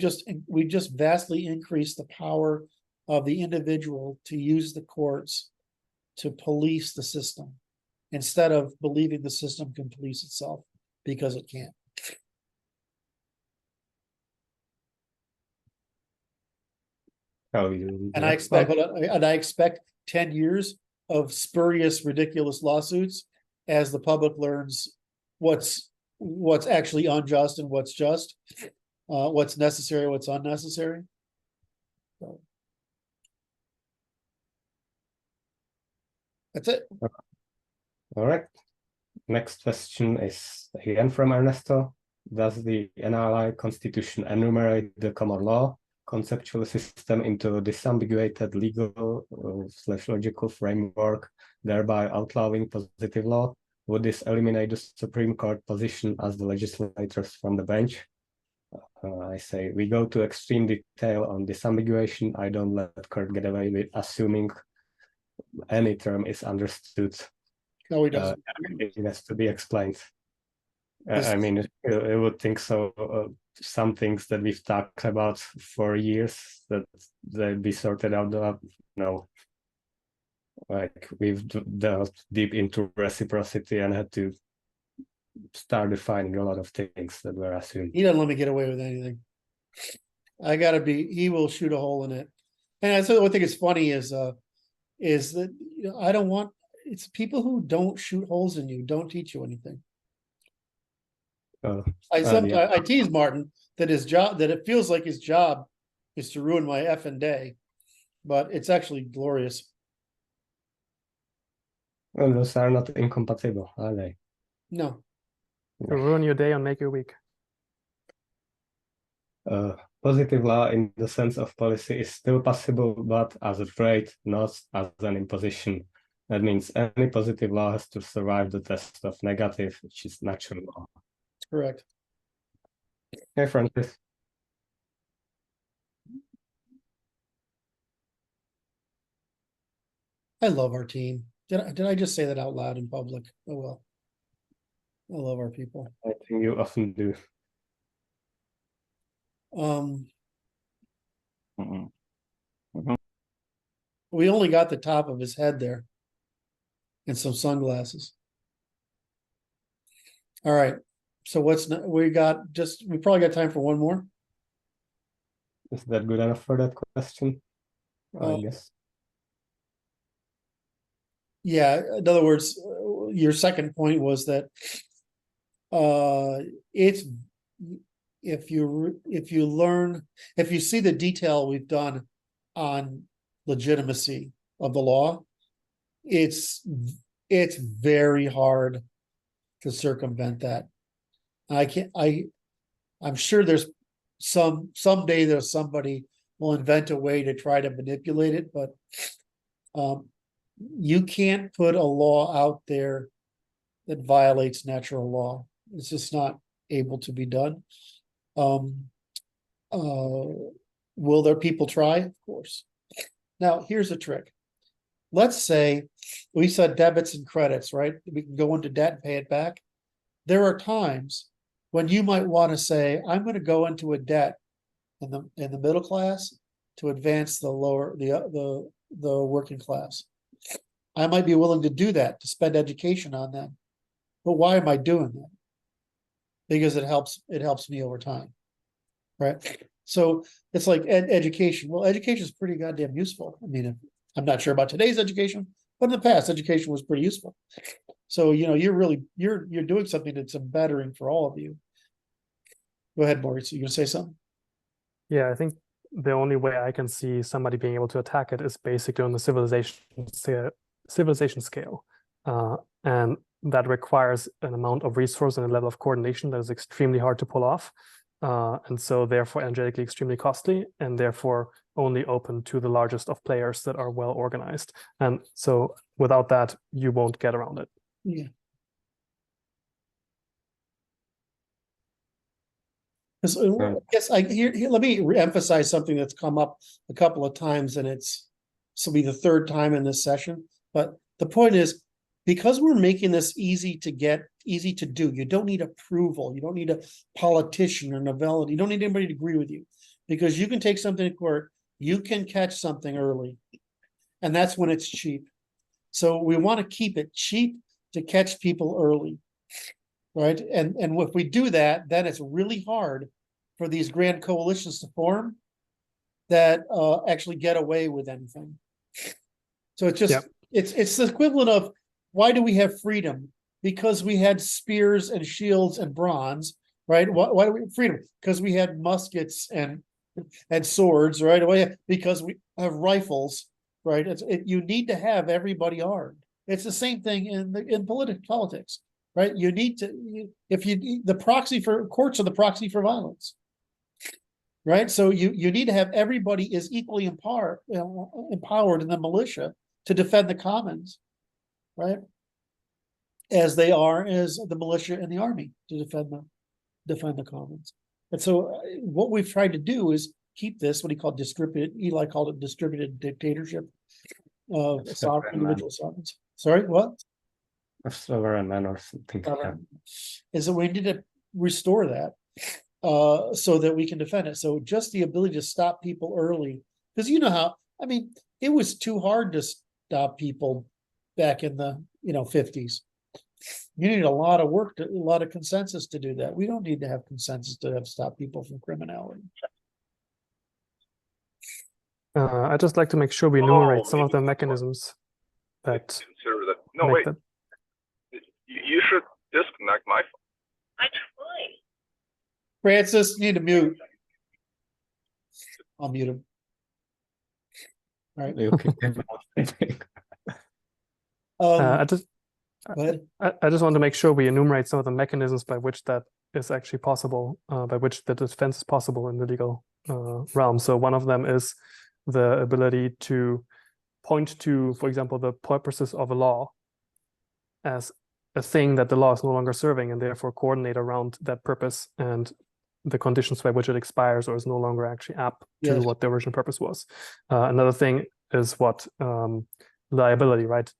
just vastly increased the power of the individual to use the courts to police the system instead of believing the system can police itself because it can't. And I expect 10 years of spurious, ridiculous lawsuits as the public learns what's actually unjust and what's just. What's necessary, what's unnecessary. So. That's it. All right. Next question is again from Ernesto. Does the NLI Constitution enumerate the common law conceptual system into a disambiguated legal / logical framework, thereby outlawing positive law? Would this eliminate the Supreme Court position as the legislators from the bench? I say we go to extreme detail on disambiguation. I don't let Curt get away with assuming any term is understood. No, he doesn't. It has to be explained. I mean, I would think so. Some things that we've talked about for years that they'd be sorted out. No, like we've delved deep into reciprocity and had to start defining a lot of things that were assumed. He doesn't let me get away with anything. I gotta be. He will shoot a hole in it. And that's the one thing that's funny is that I don't want. It's people who don't shoot holes in you don't teach you anything. I tease Martin that his job, that it feels like his job is to ruin my effing day, but it's actually glorious. Well, those are not incompatible, are they? No. To ruin your day and make your week. Positive law in the sense of policy is still possible, but as a trait, not as an imposition. That means any positive law has to survive the test of negative, which is natural law. Correct. Hey, Francis. I love our team. Did I just say that out loud in public? Oh well. I love our people. I think you often do. We only got the top of his head there. And some sunglasses. All right. So we probably got time for one more. Is that good enough for that question? I guess. Yeah. In other words, your second point was that it's if you see the detail we've done on legitimacy of the law, it's very hard to circumvent that. I'm sure there's someday there's somebody will invent a way to try to manipulate it, but you can't put a law out there that violates natural law. It's just not able to be done. Will there people try? Of course. Now, here's a trick. Let's say we said debits and credits, right? We can go into debt and pay it back. There are times when you might want to say, I'm going to go into a debt in the middle class to advance the working class. I might be willing to do that, to spend education on them. But why am I doing that? Because it helps me over time. Right? So it's like education. Well, education is pretty goddamn useful. I mean, I'm not sure about today's education, but in the past, education was pretty useful. So, you're doing something that's bettering for all of you. Go ahead, Maurice. You gonna say something? Yeah, I think the only way I can see somebody being able to attack it is basically on the civilization scale. And that requires an amount of resource and a level of coordination that is extremely hard to pull off. And so therefore energetically extremely costly, and therefore only open to the largest of players that are well organized. And so without that, you won't get around it. Yeah. Yes, let me re-emphasize something that's come up a couple of times, and this will be the third time in this session. But the point is, because we're making this easy to do, you don't need approval. You don't need a politician or novelty. You don't need anybody to agree with you, because you can take something to court. You can catch something early, and that's when it's cheap. So we want to keep it cheap to catch people early, right? And if we do that, then it's really hard for these grand coalitions to form that actually get away with anything. So it's just it's the equivalent of, why do we have freedom? Because we had spears and shields and bronze, right? Why do we have freedom? Because we had muskets and and swords right away because we have rifles, right? You need to have everybody armed. It's the same thing in politics, right? You need to, the proxy for courts are the proxy for violence, right? So you need to have everybody is equally empowered in the militia to defend the commons, right? As they are as the militia and the army to defend the commons. And so what we've tried to do is keep this, what he called distributed, Eli called it distributed dictatorship of individual sovereigns. Sorry, what? A sovereign man or something. Is that we need to restore that so that we can defend it. So just the ability to stop people early, because you know how, I mean, it was too hard to stop people back in the 50s. You need a lot of work, a lot of consensus to do that. We don't need to have consensus to have stop people from criminality. I'd just like to make sure we enumerate some of the mechanisms that consider that. No, wait. that. You should disconnect my phone. I tried. Francis, you need to mute. I'll mute him. All right. I just Go ahead. I just want to make sure we enumerate some of the mechanisms by which that is actually possible, by which the defense is possible in the legal realm. So one of them is the ability to point to, for example, the purposes of a law as a thing that the law is no longer serving, and therefore coordinate around that purpose and the conditions by which it expires or is no longer actually apt to what the original purpose was. Another thing is what liability, right?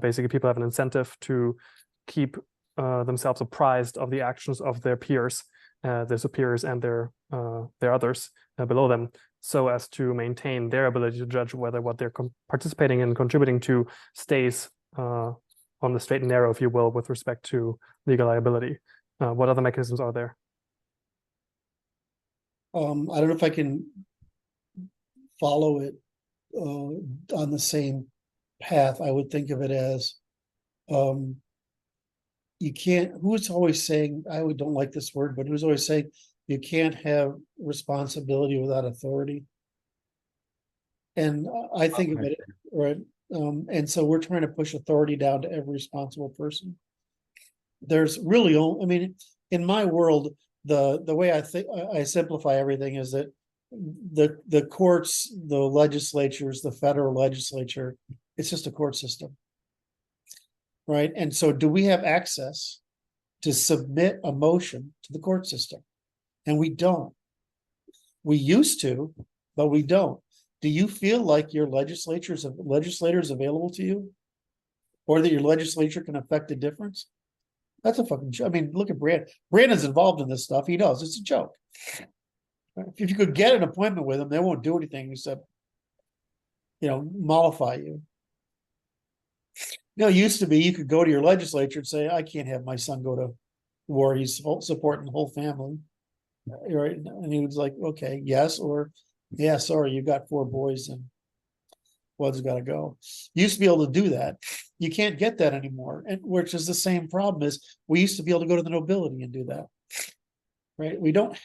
Basically, people have an incentive to keep themselves apprised of the actions of their peers, their superiors, and their others below them, so as to maintain their ability to judge whether what they're participating and contributing to stays on the straight and narrow, if you will, with respect to legal liability. What other mechanisms are there? I don't know if I can follow it on the same path. I would think of it as you can't, who's always saying, don't like this word, but who's always saying you can't have responsibility without authority. And I think of it, right? And so we're trying to push authority down to every responsible person. There's really only, I mean, in my world, the way I think I simplify everything is that the courts, the legislatures, the federal legislature, it's just a court system, right? And so do we have access to submit a motion to the court system? And we don't. We used to, but we don't. Do you feel like your legislators available to you? Or that your legislature can affect a difference? That's a fucking joke. I mean, look at Bryan. Brandon's involved in this stuff. He knows it's a joke. If you could get an appointment with them, they won't do anything except, mollify you. It used to be you could go to your legislature and say, I can't have my son go to war. He's supporting the whole family. Right? And he was like, okay, yes, or yeah, sorry, you got 4 boys and one's got to go. You used to be able to do that. You can't get that anymore, and which is the same problem as we used to be able to go to the nobility and do that. Right? We don't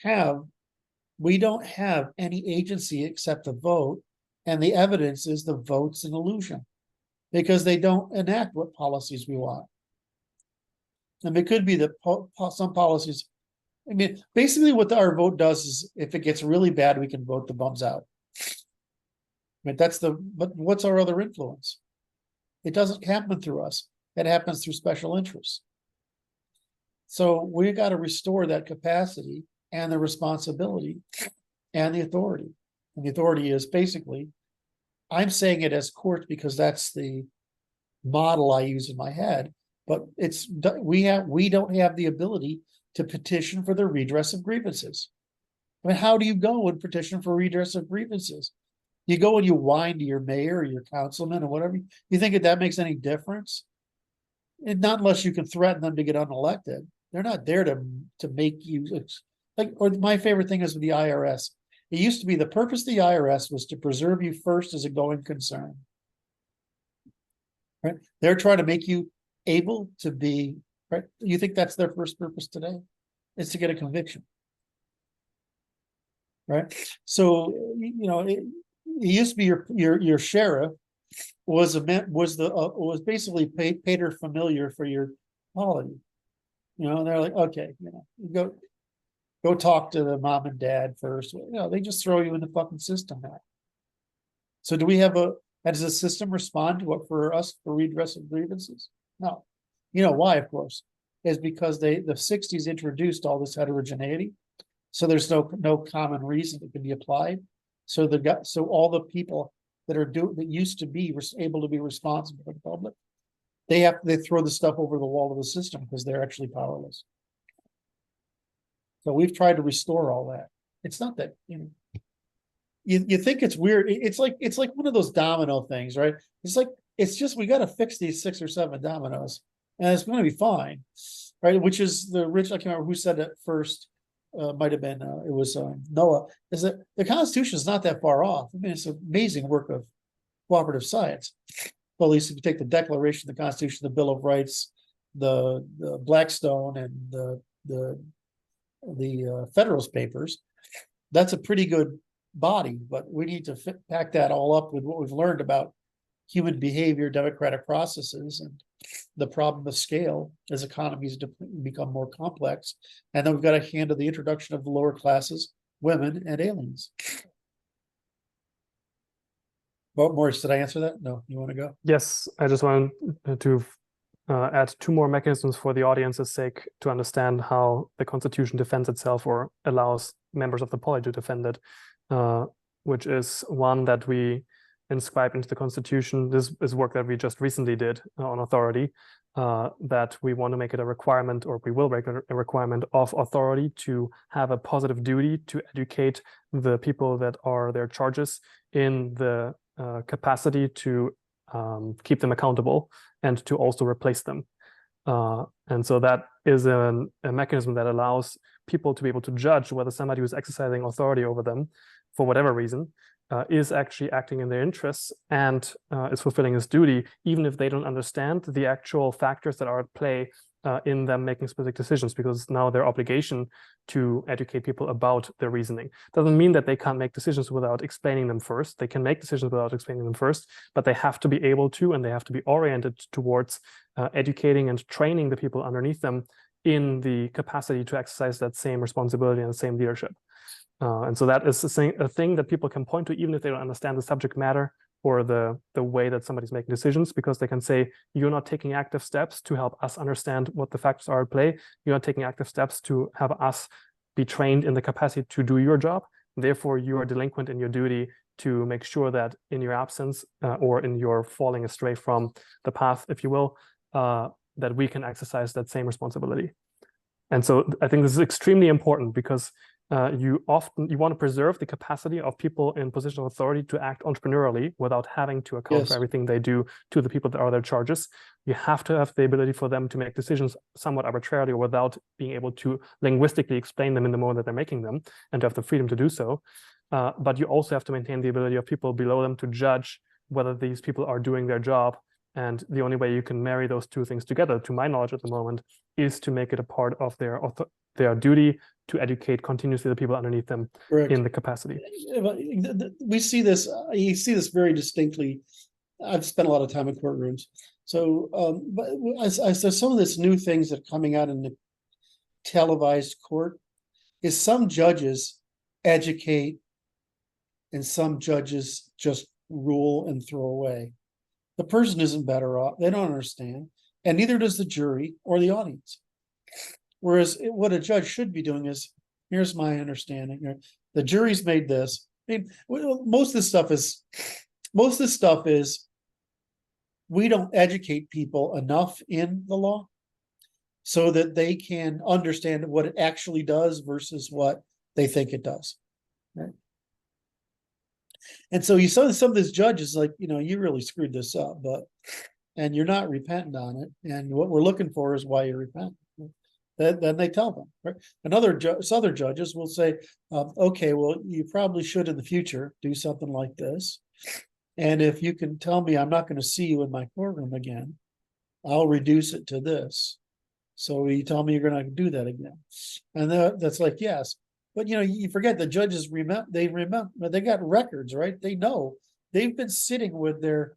have any agency except the vote, and the evidence is the vote's an illusion because they don't enact what policies we want. And it could be that some policies, I mean, basically what our vote does is if it gets really bad, we can vote the bums out. But but what's our other influence? It doesn't happen through us. It happens through special interests. So we got to restore that capacity and the responsibility and the authority. And the authority is basically, I'm saying it as court because that's the model I use in my head, but we don't have the ability to petition for the redress of grievances. I mean, how do you go and petition for redress of grievances? You go and you whine to your mayor or your councilman or whatever. You think that makes any difference? And not unless you can threaten them to get unelected. They're not there to make you or my favorite thing is with the IRS. It used to be the purpose of the IRS was to preserve you first as a going concern. Right? They're trying to make you able to be, right? You think that's their first purpose today? It's to get a conviction. right? So, you know, it used to be your sheriff was basically pater familiar for your polity. You know, and they're like, okay, you know, go talk to the mom and dad first. You know, they just throw you in the fucking system now. So do we have does the system respond to what for us for redress of grievances? No. You know why, of course, is because the 60s introduced all this heterogeneity. So there's no common reason that can be applied. So all the people that used to be able to be responsible for the public, they throw the stuff over the wall of the system because they're actually powerless. So we've tried to restore all that. It's not that, you know, you think it's weird. It's like one of those domino things, right? It's just we got to fix these 6 or 7 dominoes, and it's going to be fine, right? Which is I can't remember who said it first. Might have been it was Noah. Is that the Constitution is not that far off? I mean, it's an amazing work of cooperative science. Well, at least if you take the Declaration, the Constitution, the Bill of Rights, the Blackstone, and the Federalist Papers, that's a pretty good body. But we need to pack that all up with what we've learned about human behavior, democratic processes, and the problem of scale as economies become more complex. And then we've got to handle the introduction of the lower classes, women, and aliens. Well, Maurice, did I answer that? No, you want to go? Yes, I just wanted to add 2 more mechanisms for the audience's sake to understand how the Constitution defends itself or allows members of the polity to defend it, which is one that we inscribe into the Constitution. This is work that we just recently did on authority, that we want to make it a requirement, or we will make it a requirement of authority to have a positive duty to educate the people that are their charges in the capacity to keep them accountable and to also replace them. And so that is a mechanism that allows people to be able to judge whether somebody who's exercising authority over them, for whatever reason, is actually acting in their interests and is fulfilling his duty, even if they don't understand the actual factors that are at play in them making specific decisions, because now their obligation to educate people about their reasoning. Doesn't mean that they can't make decisions without explaining them first. They can make decisions without explaining them first, but they have to be able to, and they have to be oriented towards educating and training the people underneath them in the capacity to exercise that same responsibility and the same leadership. And so that is a thing that people can point to, even if they don't understand the subject matter or the way that somebody's making decisions, because they can say, you're not taking active steps to help us understand what the factors are at play. You're not taking active steps to have us be trained in the capacity to do your job. Therefore, you are delinquent in your duty to make sure that in your absence or in your falling astray from the path, if you will, that we can exercise that same responsibility. And so I think this is extremely important, because you want to preserve the capacity of people in positions of authority to act entrepreneurially without having to account for everything they do to the people that are their charges. You have to have the ability for them to make decisions somewhat arbitrarily or without being able to linguistically explain them in the moment that they're making them, and to have the freedom to do so. But you also have to maintain the ability of people below them to judge whether these people are doing their job. And the only way you can marry those 2 things together, to my knowledge at the moment, is to make it a part of their duty to educate continuously the people underneath them in the capacity. We see this, you see this very distinctly. I've spent a lot of time in courtrooms. So, but as some of this new things that are coming out in the televised court is some judges educate and some judges just rule and throw away. The person isn't better off. They don't understand. And neither does the jury or the audience. Whereas what a judge should be doing is, here's my understanding. The jury's made this. I mean, most of this stuff is we don't educate people enough in the law so that they can understand what it actually does versus what they think it does. Right? And so you saw some of these judges like, you really screwed this up, and you're not repentant on it. And what we're looking for is why you repent. Then they tell them, right? And other judges will say, okay, well, you probably should in the future do something like this. And if you can tell me I'm not going to see you in my courtroom again, I'll reduce it to this. So you tell me you're going to do that again. And that's like, yes. But you forget the judges remember, they got records, right? They know they've been sitting with the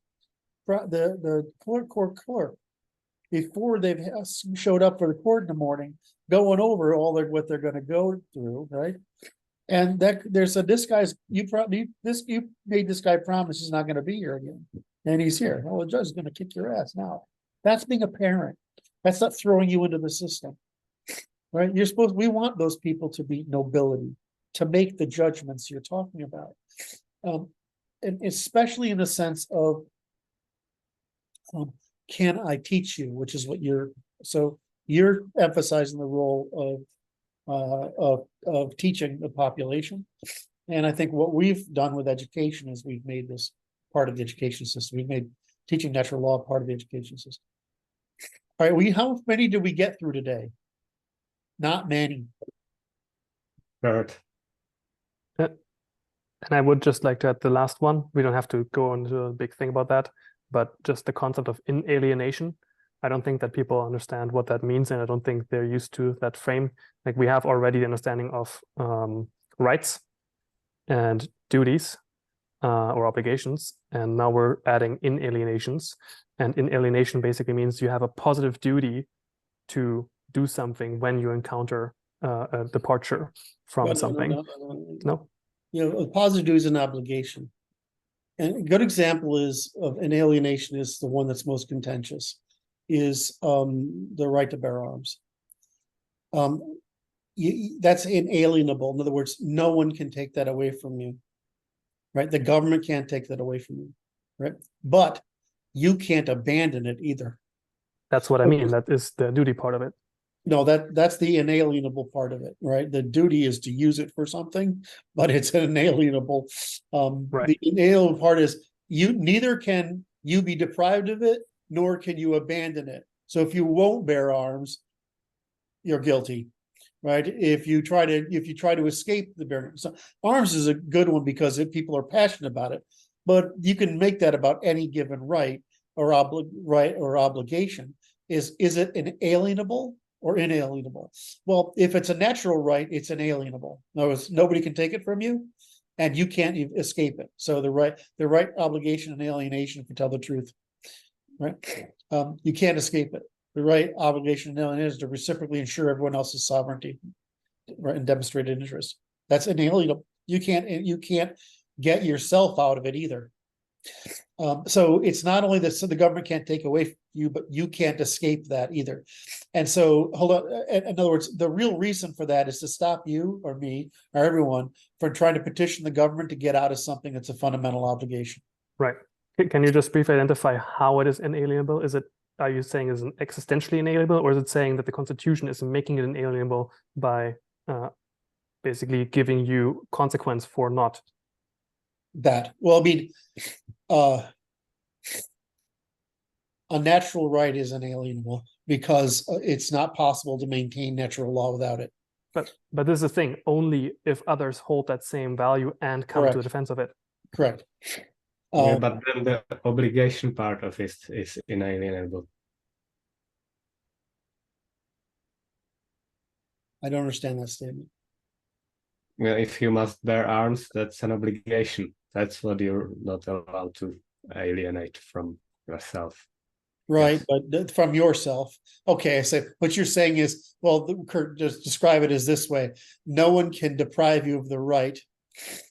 court clerk before they've showed up for the court in the morning, going over what they're going to go through, right? And you made this guy promise he's not going to be here again, and he's here. Well, the judge is going to kick your ass now. That's being a parent. That's not throwing you into the system. Right? We want those people to be nobility, to make the judgments you're talking about. And especially in the sense of, can I teach you, which is what you're emphasizing the role of teaching the population. And I think what we've done with education is we've made this part of the education system. We've made teaching natural law part of the education system. All right, how many did we get through today? Not many. Curt. And I would just like to add the last one. We don't have to go into a big thing about that, but just the concept of inalienation. I don't think that people understand what that means, and I don't think they're used to that frame. Like, we have already the understanding of rights and duties or obligations, and now we're adding inalienations. And inalienation basically means you have a positive duty to do something when you encounter a departure from something. No? A positive duty is an obligation. And a good example of an alienation is the one that's most contentious, is the right to bear arms. That's inalienable. In other words, no one can take that away from you. Right? The government can't take that away from you. Right? But you can't abandon it either. That's what I mean. That is the duty part of it. No, that's the inalienable part of it, right? The duty is to use it for something, but it's an inalienable. Right. The inalienable part is neither can you be deprived of it, nor can you abandon it. So if you won't bear arms, you're guilty, right? If you try to escape the bearing, so arms is a good one because people are passionate about it, but you can make that about any given right or obligation. Is it inalienable or inalienable? Well, if it's a natural right, it's inalienable. In other words, nobody can take it from you, and you can't escape it. So the right, obligation, and alienation, if you tell the truth, right? You can't escape it. The right, obligation, and alienation is to reciprocally ensure everyone else's sovereignty, right, and demonstrated interest. That's inalienable. You can't get yourself out of it either. So it's not only that the government can't take away from you, but you can't escape that either. And so, hold on. In other words, the real reason for that is to stop you or me or everyone from trying to petition the government to get out of something that's a fundamental obligation. Right. Can you just briefly identify how it is inalienable? Are you saying is it existentially inalienable, or is it saying that the Constitution is making it inalienable by basically giving you consequence for not? That, well, I mean, a natural right is inalienable because it's not possible to maintain natural law without it. But this is the thing, only if others hold that same value and come to the defense of it. Correct. Yeah, but then the obligation part of it is inalienable. I don't understand that statement. Yeah, if you must bear arms, that's an obligation. That's what you're not allowed to alienate from yourself. Right, yes. But from yourself. Okay, so what you're saying is, well, Curt, just describe it as this way. No one can deprive you of the right,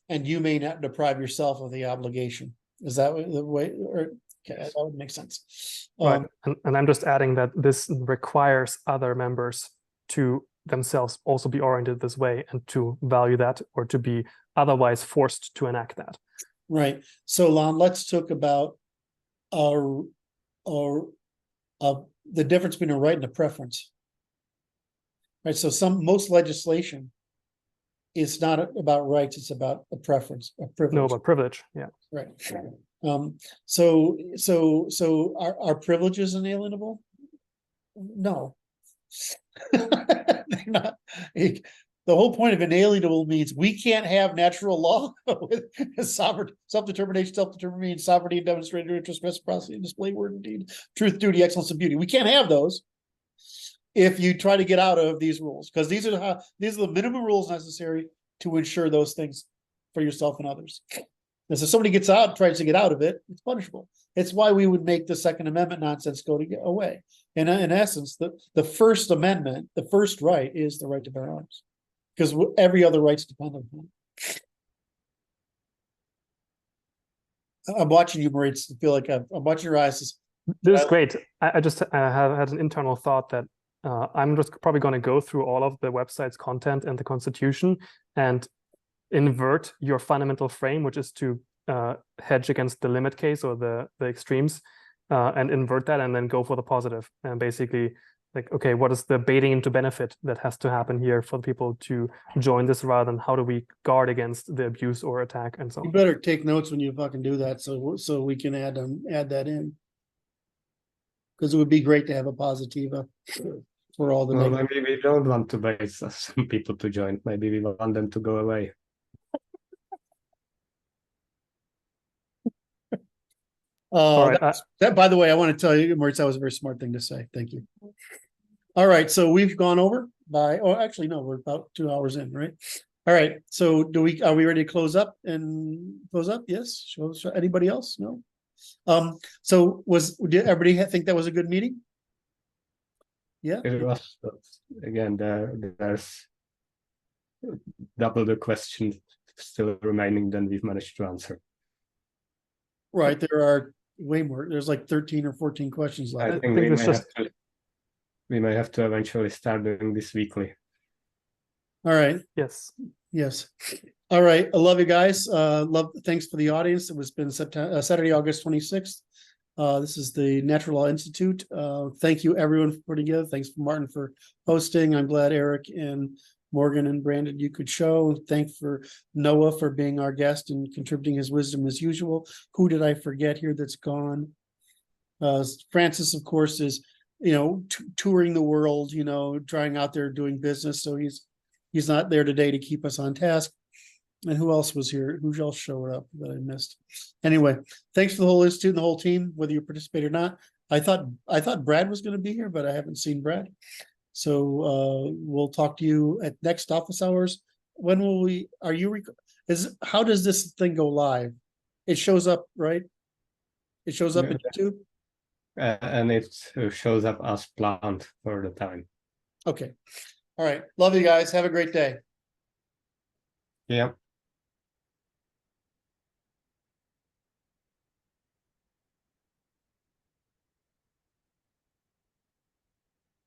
and you may not deprive yourself of the obligation. Is that the way? Okay, that would make sense. Right, and I'm just adding that this requires other members to themselves also be oriented this way and to value that, or to be otherwise forced to enact that. Right. So, Lon, let's talk about the difference between a right and a preference. Right. So most legislation is not about rights; it's about a preference, a privilege. No, about privilege. Yeah. Right. So are privileges inalienable? No. They're not. The whole point of inalienable means we can't have natural law with sovereignty, self-determination, sovereignty, and demonstrated interest, reciprocity, and display, word and deed, truth, duty, excellence, and beauty. We can't have those. if you try to get out of these rules, because these are the minimum rules necessary to ensure those things for yourself and others. And so if somebody tries to get out of it, it's punishable. It's why we would make the Second Amendment nonsense go away. And in essence, the First Amendment, the first right is the right to bear arms, because every other right's dependent on it. I'm watching you, Maurice. I feel like I'm watching your eyes. This is great. I just have had an internal thought that I'm just probably going to go through all of the website's content and the Constitution and invert your fundamental frame, which is to hedge against the limit case or the extremes, and invert that and then go for the positive. And basically, like, okay, what is the baiting into benefit that has to happen here for people to join this, rather than how do we guard against the abuse or attack and so on. You better take notes when you fucking do that, so we can add that in. Because it would be great to have a positiva for all the. Well, maybe we don't want to bait some people to join. Maybe we want them to go away. All right, that, by the way, I want to tell you, Moritz, that was a very smart thing to say. Thank you. All right, so we've gone over by. Oh, actually, no, we're about 2 hours in, right? All right. So, are we ready to close up? Yes. Anybody else? No. So did everybody think that was a good meeting? Yeah. It was, again, there's double the questions still remaining than we've managed to answer. Right. There are way more. There's like 13 or 14 questions left. I think we may have to eventually start doing this weekly. All right. Yes. All right. I love you guys. Thanks for the audience. It was been Saturday, August 26th. This is the Natural Law Institute. Thank you everyone for putting together. Thanks for Martin for hosting. I'm glad Eric and Morgan and Brandon you could show. Thanks for Noah for being our guest and contributing his wisdom as usual. Who did I forget here that's gone? Francis, of course, is touring the world, trying out there doing business. So he's not there today to keep us on task. And who else was here? Who else showed up that I missed? Anyway, thanks for the whole institute and the whole team, whether you participate or not. I thought Brad was going to be here, but I haven't seen Brad. So we'll talk to you at next office hours. When will we? How does this thing go live? It shows up, right? It shows up at YouTube. And it shows up as planned for the time. Okay. All right. Love you guys. Have a great day. Yeah.